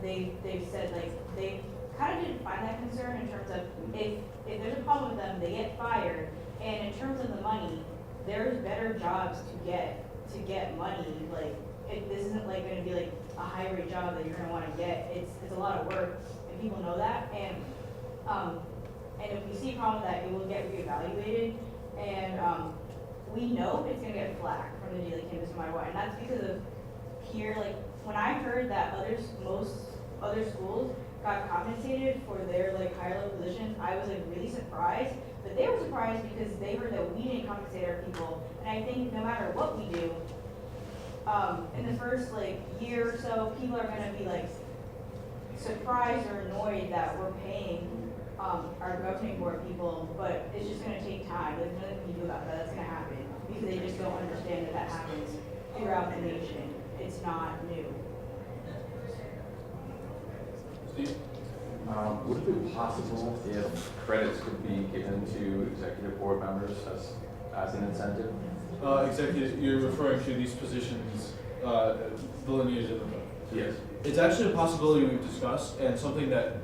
they've said, they kind of didn't find that concern in terms of if there's a problem with them, they get fired, and in terms of the money, there's better jobs to get money. This isn't going to be a high rate job that you're going to want to get. It's a lot of work, and people know that. And if we see a problem with that, it will get reevaluated. And we know it's going to get flack from the daily campus no matter what. And that's because of here, when I heard that most other schools got compensated for their higher level positions, I was really surprised. But they were surprised because they heard that we didn't compensate our people. And I think no matter what we do, in the first year or so, people are going to be surprised or annoyed that we're paying our governing board people, but it's just going to take time. There's nothing we can do about that. That's going to happen because they just don't understand that happens throughout the nation. It's not new. Steve? Would it be possible if credits could be given to executive board members as an incentive? Executive, you're referring to these positions delineated in the book? Yes. It's actually a possibility we've discussed and something that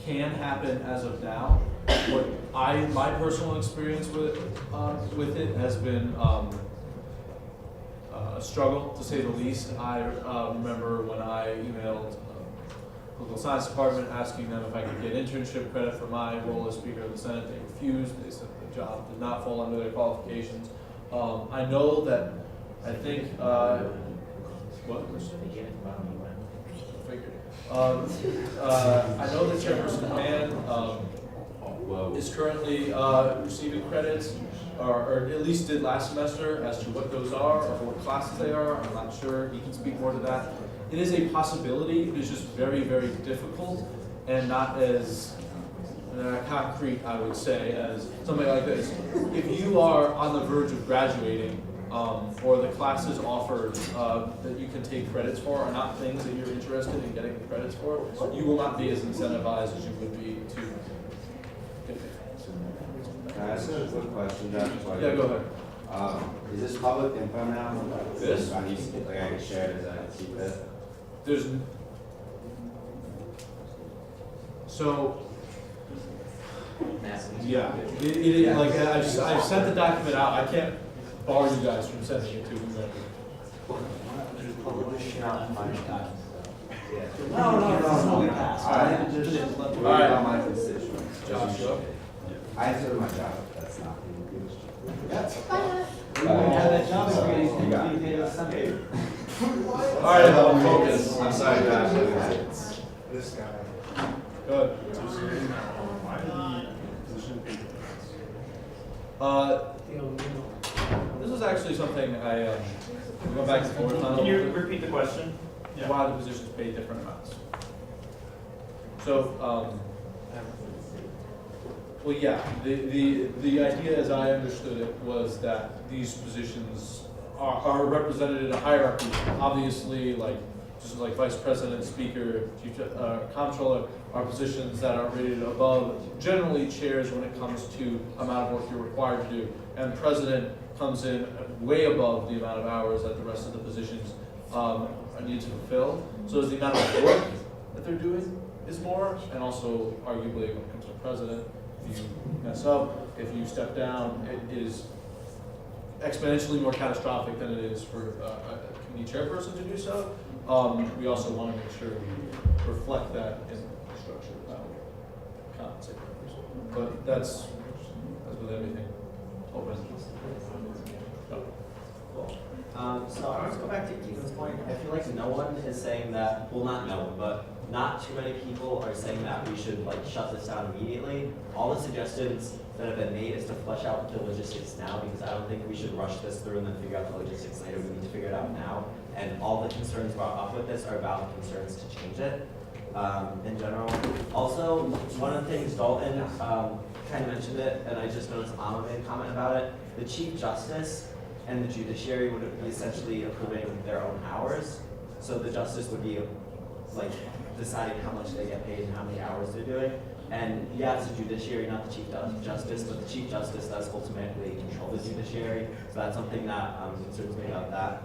can happen as of now. My personal experience with it has been a struggle, to say the least. I remember when I emailed political science department, asking them if I could get internship credit for my role as Speaker of the Senate. They refused. They said the job did not fall under their qualifications. I know that, I think, what? Figured. I know that Chairperson Mann is currently receiving credits, or at least did last semester, as to what those are or what classes they are. I'm not sure. He can speak more to that. It is a possibility. It is just very, very difficult and not as concrete, I would say, as something like this. If you are on the verge of graduating, or the classes offered that you can take credits for are not things that you're interested in getting the credits for, you will not be as incentivized as you would be to get it. Can I ask a quick question, Jeff? Yeah, go ahead. Is this public info now? This? I can share it as a secret. There's, so, yeah, like, I've sent the document out. I can't bar you guys from sending it to whoever. No. All right. On my constituents. Josh, go. I have to do my job. That's not. that job experience, You got it. paid us something. All right, focus. I'm sorry, Josh. This guy. Good. Why the position paid This was actually something I went back and forth on. Can you repeat the question? Why the positions pay different amounts. So, well, yeah, the idea as I understood it was that these positions are represented in a hierarchy. Obviously, like, just like vice president, speaker, chief, comptroller are positions that are rated above generally chairs when it comes to amount of work you're required to do. And president comes in way above the amount of hours that the rest of the positions need to fulfill. So as the amount of work that they're doing is more, and also arguably when it comes to president, if you mess up, if you step down, it is exponentially more catastrophic than it is for a committee chairperson to do so. We also want to make sure we reflect that in the structure of how we compensate members. But that's as with everything, open. So I want to go back to Ethan's point. I feel like no one is saying that, well, not no one, but not too many people are saying that we should like shut this down immediately. All the suggestions that have been made is to flesh out the logistics now, because I don't think we should rush this through and then figure out the logistics later. We need to figure it out now. And all the concerns brought up with this are valid concerns to change it in general. Also, one of the things Dalton kind of mentioned it, and I just noticed Amma made a comment about it. The Chief Justice and the judiciary would be essentially approving their own hours. So the justice would be like deciding how much they get paid and how many hours they're doing. And yeah, it's the judiciary, not the Chief Justice, but the Chief Justice does ultimately control the judiciary. So that's something that concerns me about that.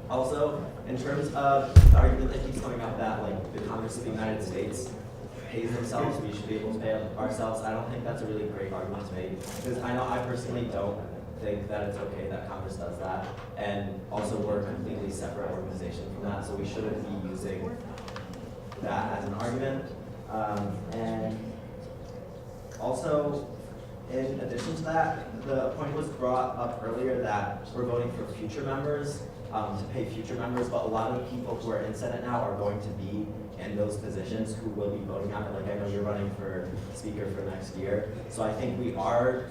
Also, in terms of the argument that keeps coming up that like the Congress of the United States pays themselves, we should be able to pay ourselves, I don't think that's a really great argument to make. Because I know I personally don't think that it's okay that Congress does that. And also we're a completely separate organization from that, so we shouldn't be using that as an argument. And also, in addition to that, the point was brought up earlier that we're voting for future members, to pay future members, but a lot of the people who are in Senate now are going to be in those positions who will be voting on it. Like I know you're running for speaker for next year. So I think we are,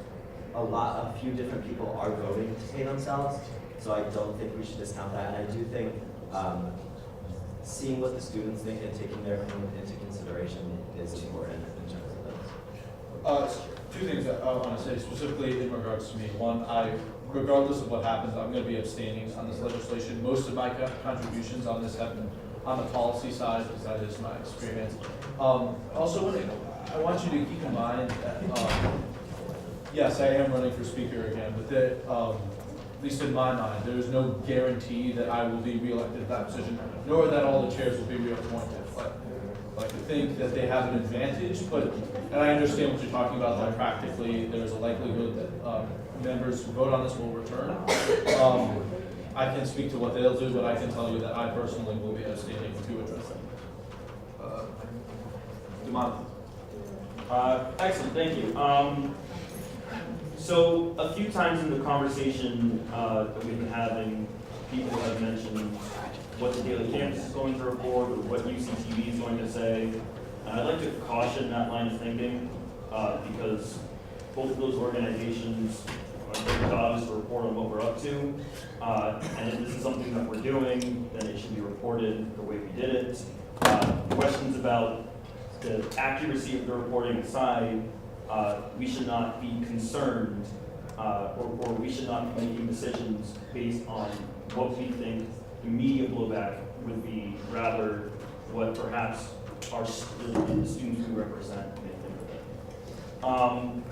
a few different people are voting to pay themselves. So I don't think we should discount that. And I do think seeing what the students think and taking their opinion into consideration is important in terms of this. Two things that I want to say specifically in regards to me. One, regardless of what happens, I'm going to be abstaining on this legislation. Most of my contributions on this have been on the policy side, because that is my experience. Also, I want you to keep in mind that, yes, I am running for speaker again, but that, at least in my mind, there is no guarantee that I will be reelected to that position, nor that all the chairs will be reappointed. I think that they have an advantage, and I understand what you're talking about, that practically there's a likelihood that members who vote on this will return. I can speak to what they'll do, but I can tell you that I personally will be abstaining to address them. month. Excellent, thank you. So a few times in the conversation that we've been having, people have mentioned what the Daily Campus is going to report or what UCTV is going to say. And I'd like to caution that line of thinking because both of those organizations, their job is to report on what we're up to. And if this is something that we're doing, then it should be reported the way we did it. Questions about the accuracy of the reporting aside, we should not be concerned or we should not be making decisions based on what we think the media blowback would be, rather what perhaps the students we represent may think of it.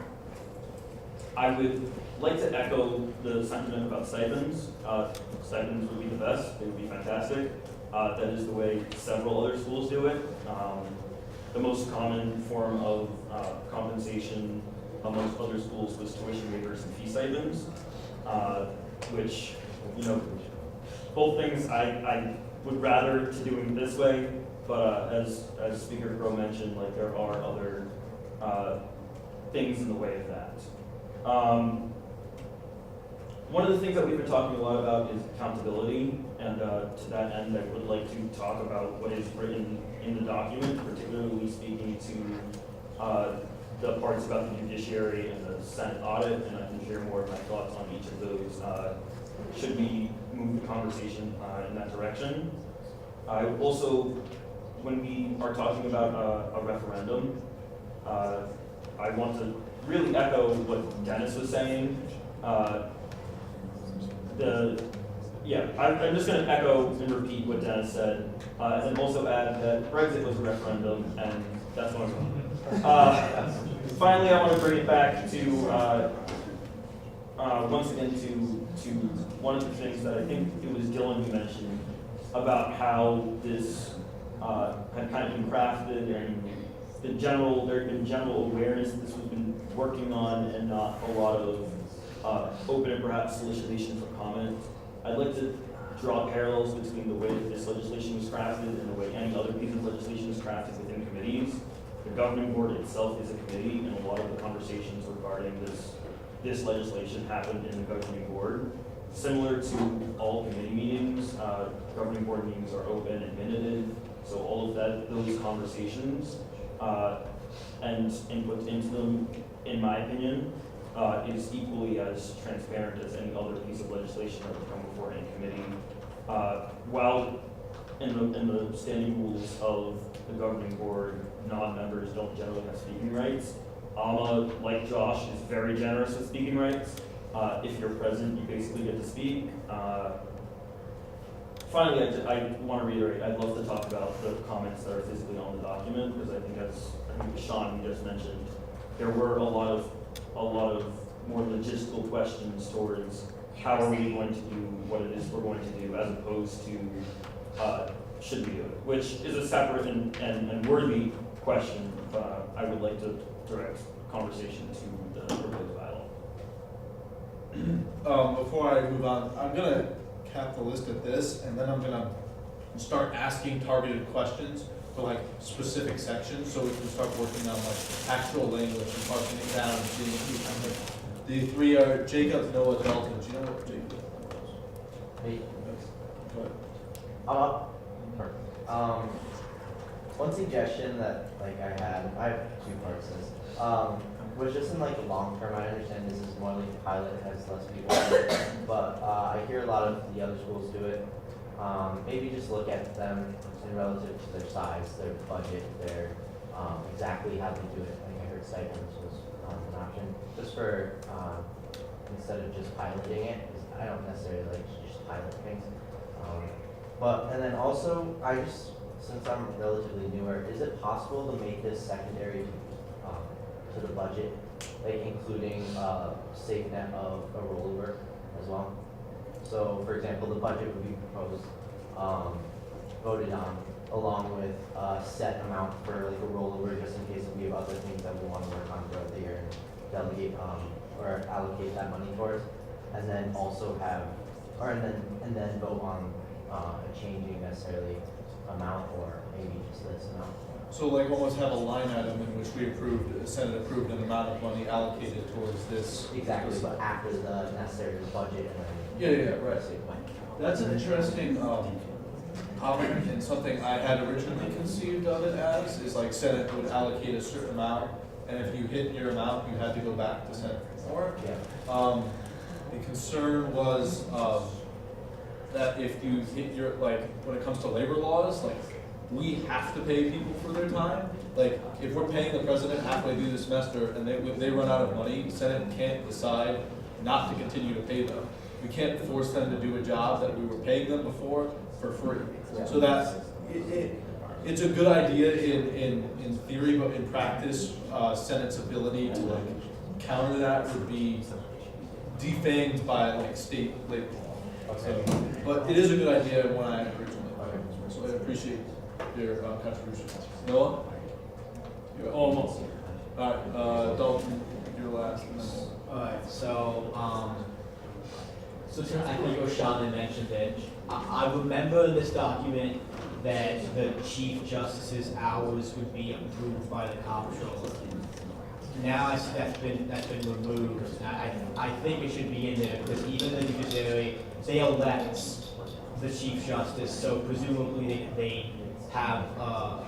I would like to echo the sentiment about stipends. Stipends would be the best, they would be fantastic. That is the way several other schools do it. The most common form of compensation amongst other schools was tuition waivers and fee stipends, which, you know, both things I would rather to doing this way, but as Speaker Crow mentioned, like there are other things in the way of that. One of the things that we've been talking a lot about is accountability, and to that end, I would like to talk about what is written in the document, particularly speaking to the parts about the judiciary and the Senate audit, and I can share more of my thoughts on each of those. Should we move the conversation in that direction? I also, when we are talking about a referendum, I want to really echo what Dennis was saying. I'm just going to echo and repeat what Dennis said, and then also add that Brexit was a referendum, and that's what I'm going. Finally, I want to bring it back to once again to one of the things that I think it was Dylan who mentioned about how this had kind of been crafted, and there had been general awareness that this was been working on, and not a lot of open and perhaps solicitation for comment. I'd like to draw parallels between the way that this legislation was crafted and the way any other piece of legislation is crafted within committees. The governing board itself is a committee, and a lot of the conversations regarding this legislation happened in the governing board. Similar to all committee meetings, governing board meetings are open and minuted, so all of those conversations and input into them, in my opinion, is equally as transparent as any other piece of legislation that would come before any committee. While in the standing rules of the governing board, non-members don't generally have speaking rights. AMA, like Josh, is very generous with speaking rights. If you're present, you basically get to speak. Finally, I want to reiterate, I'd love to talk about the comments that are physically on the document, because I think as Sean just mentioned, there were a lot of more logistical questions towards how are we going to do what it is we're going to do, as opposed to should we do it, which is a separate and worthy question. I would like to direct conversation to the proposed bylaw. Before I move on, I'm gonna cap the list at this, and then I'm gonna start asking targeted questions for like specific sections, so we can start working on like actual language and parsing it down and seeing who kind of. The three are Jacob, Noah, Dalton. Do you know what Jacob is? Me. Go ahead. One suggestion that I have two parts to this, was just in like the long term. I understand this is more like a pilot, it has less people, but I hear a lot of the other schools do it. Maybe just look at them in relative to their size, their budget, their exactly how they do it. Like I heard stipends was an option, just for instead of just piloting it. 'Cause I don't necessarily like to just pilot things. And then also, since I'm relatively newer, is it possible to make this secondary to the budget, like including safe net of a rollover as well? So, for example, the budget would be proposed, voted on, along with a set amount for like a rollover, just in case we have other things that we want to work on throughout the year and delegate or allocate that money towards, and then also have, and then vote on a changing necessarily amount, or maybe just this amount. So So like almost have a line item in which we approved, the Senate approved an amount of money allocated towards this. Exactly, but after the necessary budget and then. Yeah, right. That's an interesting, topic and something I had originally conceived of it as, is like Senate would allocate a certain amount, and if you hit your amount, you had to go back to Senate for more. Yeah. The concern was, that if you hit your, like, when it comes to labor laws, like, we have to pay people for their time. Like, if we're paying the president halfway through the semester and they run out of money, the Senate can't decide not to continue to pay them. We can't force them to do a job that we were paying them before for free. So that, it's a good idea in theory, but in practice, Senate's ability to like counter that would be defanged by like state labor law. But it is a good idea when I originally. So I appreciate your contribution. Noah? You're almost. All right, Dalton, you're last. And then Alright, so tonight, I think Oshana mentioned it. I remember in this document that the Chief Justice's hours would be approved by the comptroller. Now I see that's been removed. I think it should be in there because even the judiciary, they elect the Chief Justice, so presumably they have a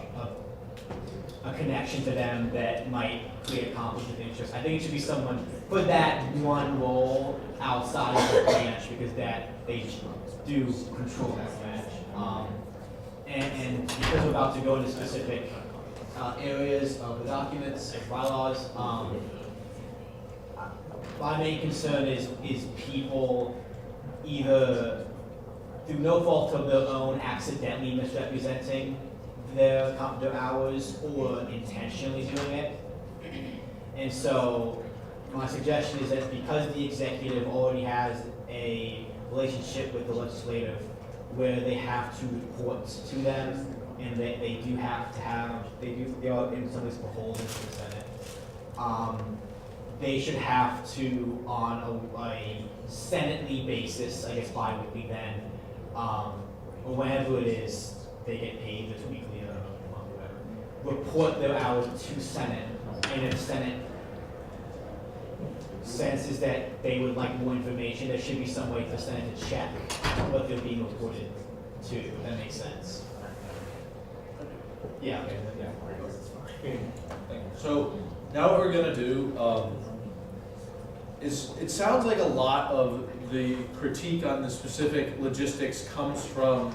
connection to them that might create a conflict of interest. I think it should be someone for that one role outside of the branch because that they do control that branch. And because we're about to go into specific areas of the documents and bylaws, my main concern is people either through no fault of their own accidentally misrepresenting their hours or intentionally doing it. And so my suggestion is that because the executive already has a relationship with the legislative where they have to report to them and they do have to have, they are in some ways beholden to the Senate. They should have to, on a Senate-ly basis, I guess bi-weekly then, or whenever it is, they get paid this weekly or monthly, whatever, report their hours to Senate, and if Senate senses that they would like more information, there should be some way for Senate to check what they're being reported to, if that makes sense. Yeah, okay, yeah. so now what we're gonna do, is, it sounds like a lot of the critique on the specific logistics comes from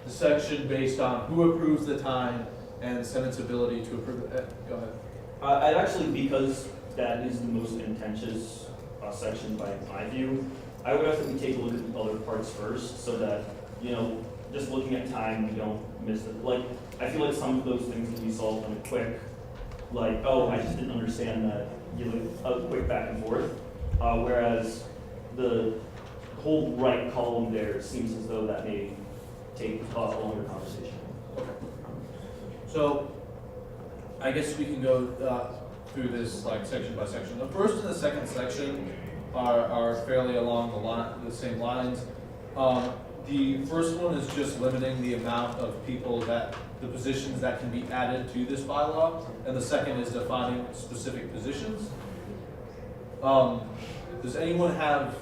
the section based on who approves the time and the Senate's ability to approve it. Go ahead. I'd actually, because that is the most contentious section by my view, I would have to take a look at the other parts first so that, you know, just looking at time, we don't miss it. Like, I feel like some of those things can be solved in a quick, like, oh, I just didn't understand that, you know, a quick back and forth. Whereas the whole right column there seems as though that may take a longer conversation. Okay. So, I guess we can go through this like section by section. The first and the second section are fairly along the same lines. The first one is just limiting the amount of people the positions that can be added to this bylaw, and the second is defining specific positions. Does anyone have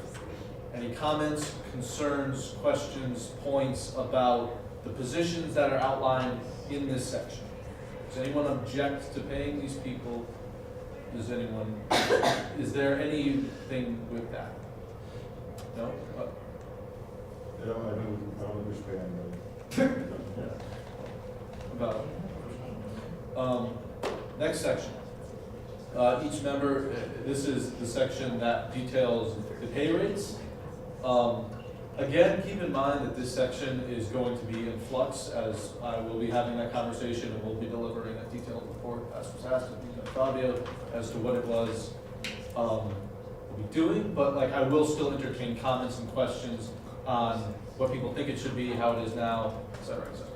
any comments, concerns, questions, points about the positions that are outlined in this section? Does anyone object to paying these people? Is there anything with that? No? I don't understand. About next section. Each member, this is the section that details the pay rates. Again, keep in mind that this section is going to be in flux as I will be having that conversation and we'll be delivering a detailed report, as was asked of Fabio, as to what it was we'll be doing. But like, I will still entertain comments and questions on what people think it should be, how it is now, et cetera, et cetera.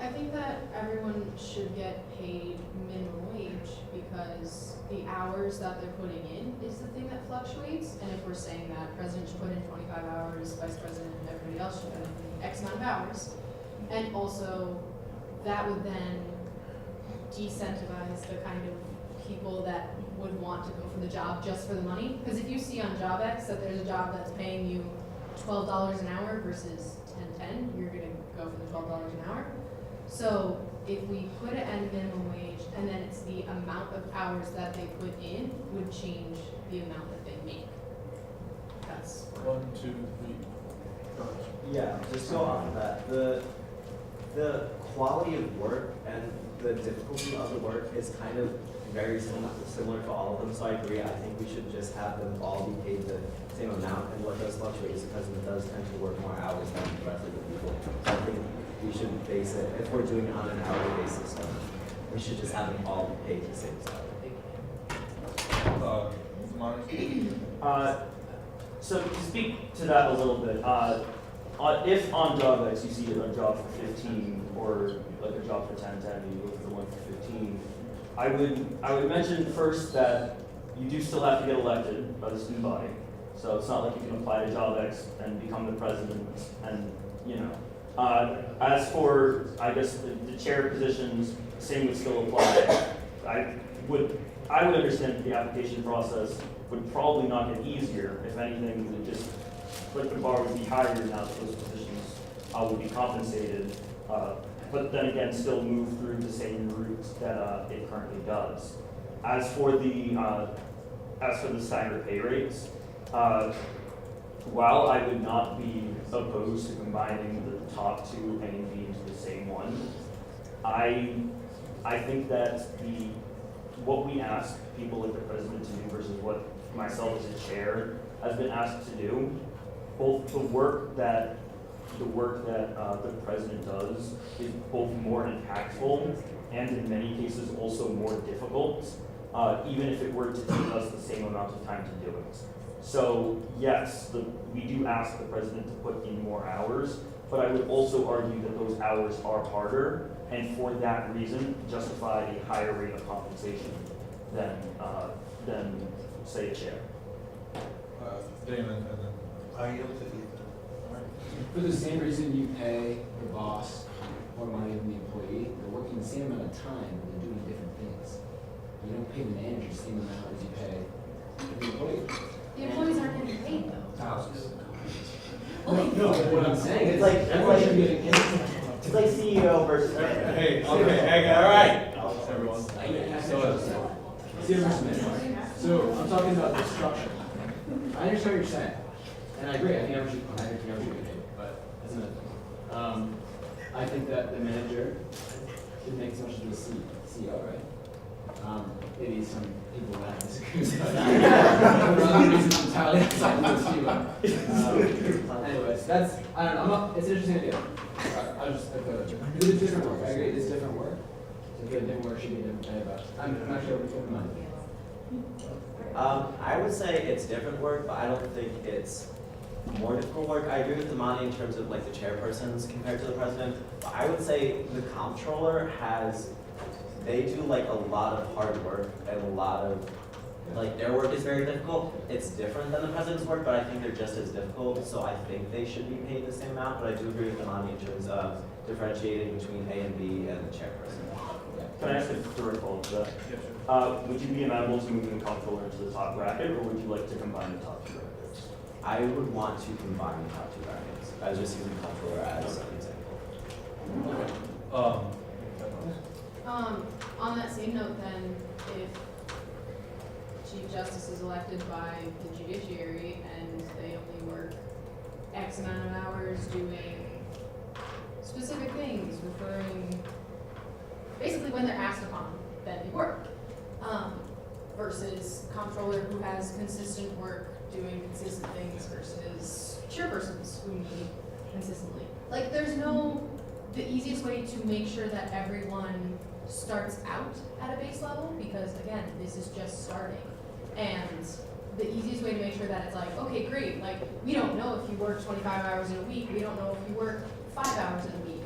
I think that everyone should get paid minimum wage because the hours that they're putting in is the thing that fluctuates. And if we're saying that president should put in 25 hours, vice president and everybody else should put in X amount of hours. And also that would then decentivize the kind of people that would want to go for the job just for the money. Because if you see on JobX that there's a job that's paying you $12 an hour versus $10.10, you're gonna go for the $12 an hour. So if we put it at minimum wage and then it's the amount of hours that they put in would change the amount that they make. That's 1, 2, 3. Go ahead. Yeah, just go off of that. The quality of work and the difficulty of the work is kind of very similar to all of them, so I agree. I think we should just have them all be paid the same amount, and what does fluctuate is the president does tend to work more hours than the rest of the people. So I think we should base it, if we're doing it on an hourly basis, then we should just have them all be paid the same salary. So to speak to that a little bit, if on JobX you see a job for 15 or like a job for 10.10, you look for the one for 15, I would mention first that you do still have to get elected by the student body. So it's not like you can apply to JobX and become the president and, you know. As for, I guess, the chair positions, the same would still apply. I would understand that the application process would probably not get easier. If anything, it would just, like the bar would be higher now that those positions would be compensated. But then again, still move through the same route that it currently does. As for the staggered pay rates, while I would not be opposed to combining the top two A and B into the same one, I think that what we ask people like the president to do versus what myself as a chair has been asked to do, both the work that the president does is both more impactful and in many cases also more difficult, even if it were to take us the same amount of time to do it. So yes, we do ask the president to put in more hours, but I would also argue that those hours are harder, and for that reason, justify a higher rate of compensation than say a chair. Damon, and then. I yield to Ethan. For the same reason you pay the boss more money than the employee, they're working the same amount of time, but they're doing different things. You don't pay the manager the same amount as you pay the employee. The employees aren't getting paid though. No, what I'm saying is, It's like everyone should be getting paid. It's like CEO versus. Hey, okay, all right. Everyone. So I'm talking about the structure. I understand what you're saying, and I agree. I think everyone should get paid, but as an I think that the manager should make as much as the CEO, right? Maybe some people might disagree with that. For other reasons entirely outside of this view. Anyways, I don't know. It's an interesting idea. I'll just it's different work. I agree. It's different work. So if you have different work, should be different pay. But I'm not sure what open mind. I would say it's different work, but I don't think it's more difficult work. I agree with Damani in terms of like the chairpersons compared to the president, but I would say the comptroller they do like a lot of hard work and a lot of, like their work is very difficult. It's different than the president's work, but I think they're just as difficult, so I think they should be paid the same amount, but I do agree with Damani in terms of differentiating between A and B and the chairperson. Can I ask a direct follow-up to that? Would you be amenable to moving the comptroller into the top bracket, or would you like to combine the top two brackets? I would want to combine the top two brackets. I was just using comptroller as an example. On that same note then, if Chief Justice is elected by the judiciary and they only work X amount of hours doing specific things, referring, basically when they're asked upon, then they work. Versus comptroller who has consistent work doing consistent things versus chairpersons who meet consistently. Like the easiest way to make sure that everyone starts out at a base level, because again, this is just starting. And the easiest way to make sure that it's like, okay, great, like we don't know if you work 25 hours in a week, we don't know if you work 5 hours in a week.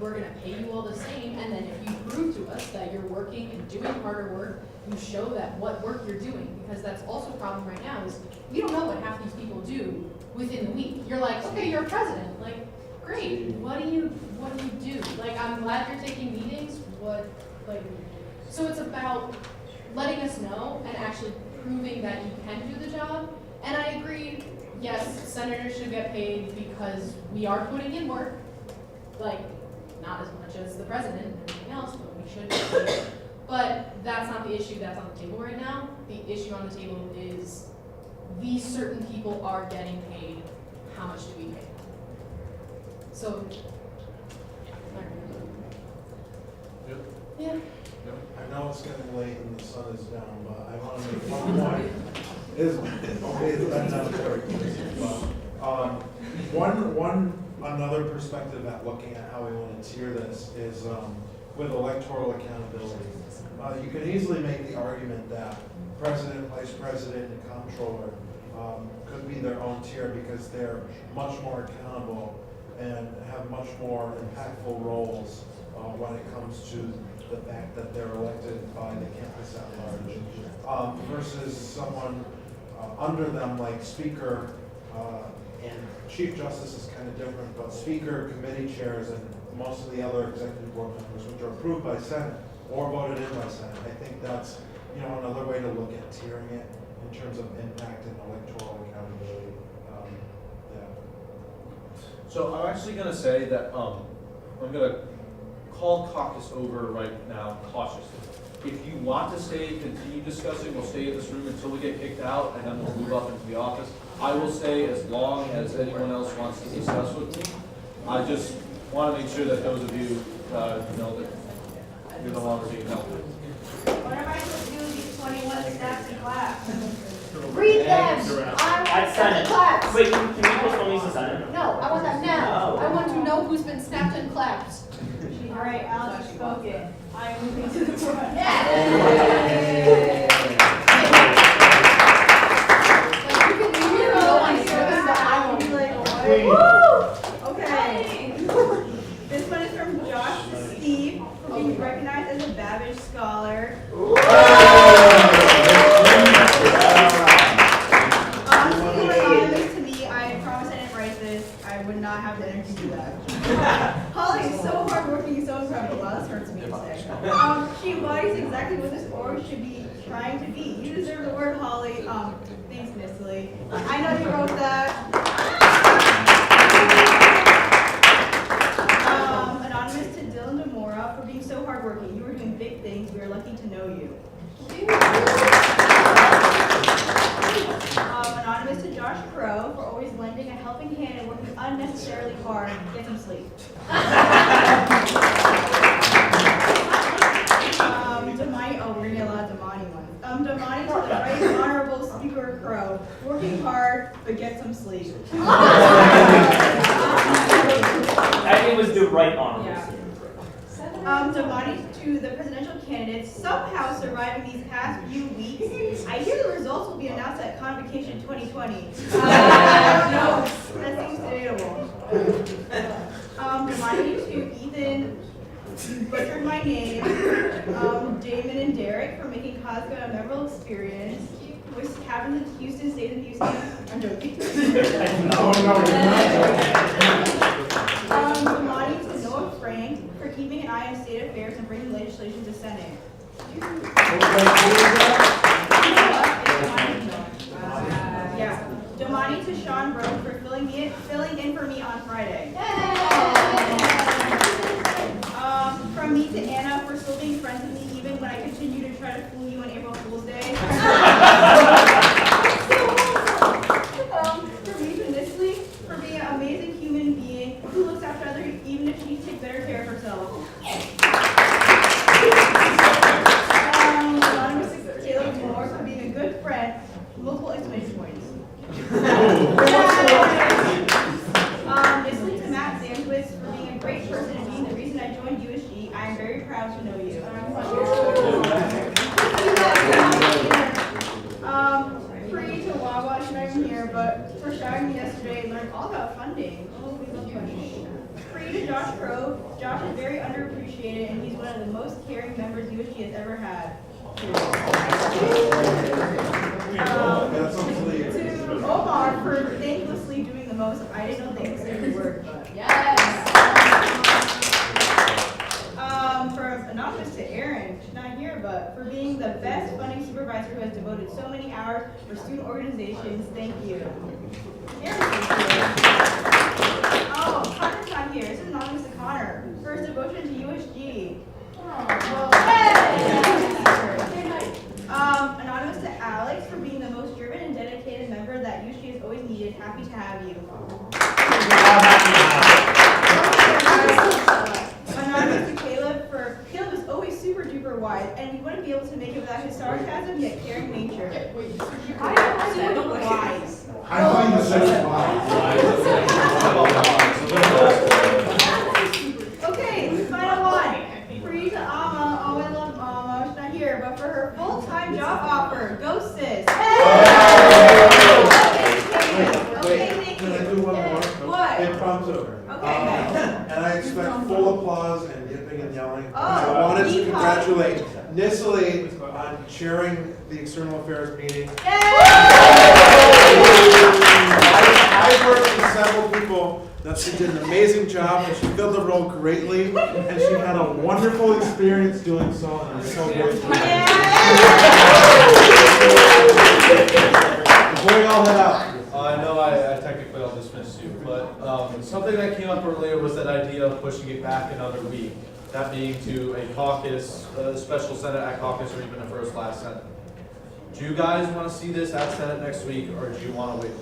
We're gonna pay you all the same, and then if you prove to us that you're working and doing harder work, you show that what work you're doing, because that's also a problem right now is we don't know what half these people do within the week. You're like, okay, you're a president, like, great, what do you do? Like, I'm glad you're taking meetings, what, like, so it's about letting us know and actually proving that you can do the job. And I agree, yes, senators should get paid because we are putting in work, like, not as much as the president and everything else, but we should get paid. But that's not the issue that's on the table right now. The issue on the table is these certain people are getting paid. How much do we pay them? So, Yep. yeah. I know it's getting late and the sun is down, but I want to make one point. It's been down very another perspective at looking at how we want to tier this is with electoral accountability. You can easily make the argument that president, vice president, and comptroller could be their own tier because they're much more accountable and have much more impactful roles when it comes to the fact that they're elected by the campus at large, versus someone under them like Speaker and Chief Justice is kind of different, but Speaker, committee chairs, and most of the other executive board members, which are approved by Senate or voted in by Senate. I think that's another way to look at tiering it in terms of impact and electoral accountability. So I'm actually gonna say that, I'm gonna call caucus over right now cautiously. If you want to stay, continue discussing, we'll stay in this room until we get kicked out, and then we'll move up into the office. I will stay as long as anyone else wants to discuss with me. I just wanna make sure that those of you, know that you're no longer being held. What am I supposed to do with these 21 snaps in class? Read them! I At want Senate. the claps! Wait, can we postpone these to Senate? No, I want them now. I want to know who's been snapped and clapped. All right, Alex, you've spoken. I'm moving to the front. Like, you can go on service, but I won't be like, Okay. This one is from Josh to Steve for being recognized as a Babbage Scholar. Anonymous to me, I promise I didn't write this. I would not have the energy to do that. Holly is so hardworking and so incredible. Wow, this hurts me to say. She embodies exactly what this org should be trying to be. You deserve the word, Holly. Thanks, Miss Lee. I know you wrote that. Anonymous to Dylan DeMora for being so hardworking. You are doing big things. We are lucky to know you. Anonymous to Josh Crow for always lending a helping hand and working unnecessarily hard. Get some sleep. Damani, we're gonna get a lot of Damani ones. Damani to the right honorable Speaker Crow, working hard but get some sleep. And it was the right honorable. Yeah. Damani to the presidential candidates somehow surviving these past few weeks. I hear the results will be announced at Convocation 2020. No, that seems debatable. Damani to Ethan, butchered my name. Damon and Derek for making Costco a memorable experience. Which happens in Houston, stays in Houston. I'm joking. Damani to Noah Frank for keeping an eye on state affairs and bringing legislation to Senate. Damani to Sean Brown for filling in for me on Friday. From me to Anna for still being friends with me even when I continue to try to fool you on April Fool's Day. For me to Miss Lee for being an amazing human being who looks after others even if she takes better care of herself. Anonymous to Taylor Moore for being a good friend. Multiple exclamation points. Miss Lee to Matt Sandwich for being a great person and being the reason I joined USG. I am very proud to know you. Free to Wawa, she's not even here, but for shouting me yesterday, learned all about funding. Oh, we love funding. Free to Josh Crow. Josh is very underappreciated and he's one of the most caring members USG has ever had. To Omar for thanklessly doing the most. I didn't know thankless was a word, but yes. For anonymous to Aaron, she's not here, but for being the best funding supervisor who has devoted so many hours for student organizations. Thank you. Aaron, thank you. Oh, Connor's not here. This is anonymous to Connor for his devotion to USG. Anonymous to Alex for being the most driven and dedicated member that USG has always needed. Happy to have you. Anonymous to Caleb for Caleb is always super duper wise, and we wouldn't be able to make it without his sarcasm yet caring nature. Super wise. I thought you said Okay, final one. Free to Amma. Oh, I love Amma. She's not here, but for her full-time job offer, go sis. Okay, Can I do one more? What? Impromptu. And I expect full applause and yipping and yelling. Oh, I wanted to yeehaw. congratulate Nisali on chairing the external affairs meeting. I've heard from several people that she did an amazing job and she filled the role greatly and she had a wonderful experience doing so, and I'm so grateful. Before we all head out, I know I technically I'll dismiss you, but something that came up earlier was that idea of pushing it back another week. That being to a caucus, a special Senate at caucus, or even a first class Senate. Do you guys want to see this at Senate next week, or do you want to wait?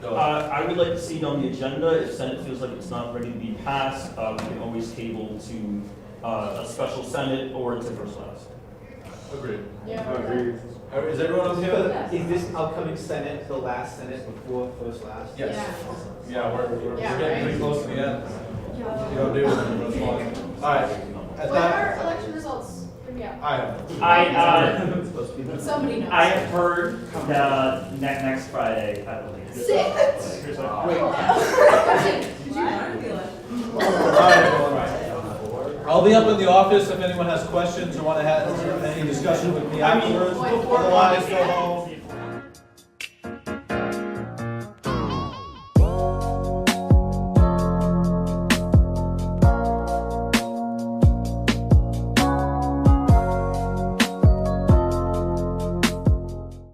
Go ahead. I would like to see it on the agenda. If Senate feels like it's not ready to be passed, we can always table to a special Senate or to first class. Agreed. Yeah. Agreed. Is everyone okay with it? Is this upcoming Senate the last Senate before first last? Yes. Yeah, we're Yeah, getting pretty close to the end. You don't do it. All right. At When that, are election results gonna be out? I Somebody knows. I have heard next Friday, I believe. Six. Wait. Did you run the election? I'll be up in the office if anyone has questions or want to have any discussion with me afterwards. Otherwise, go home.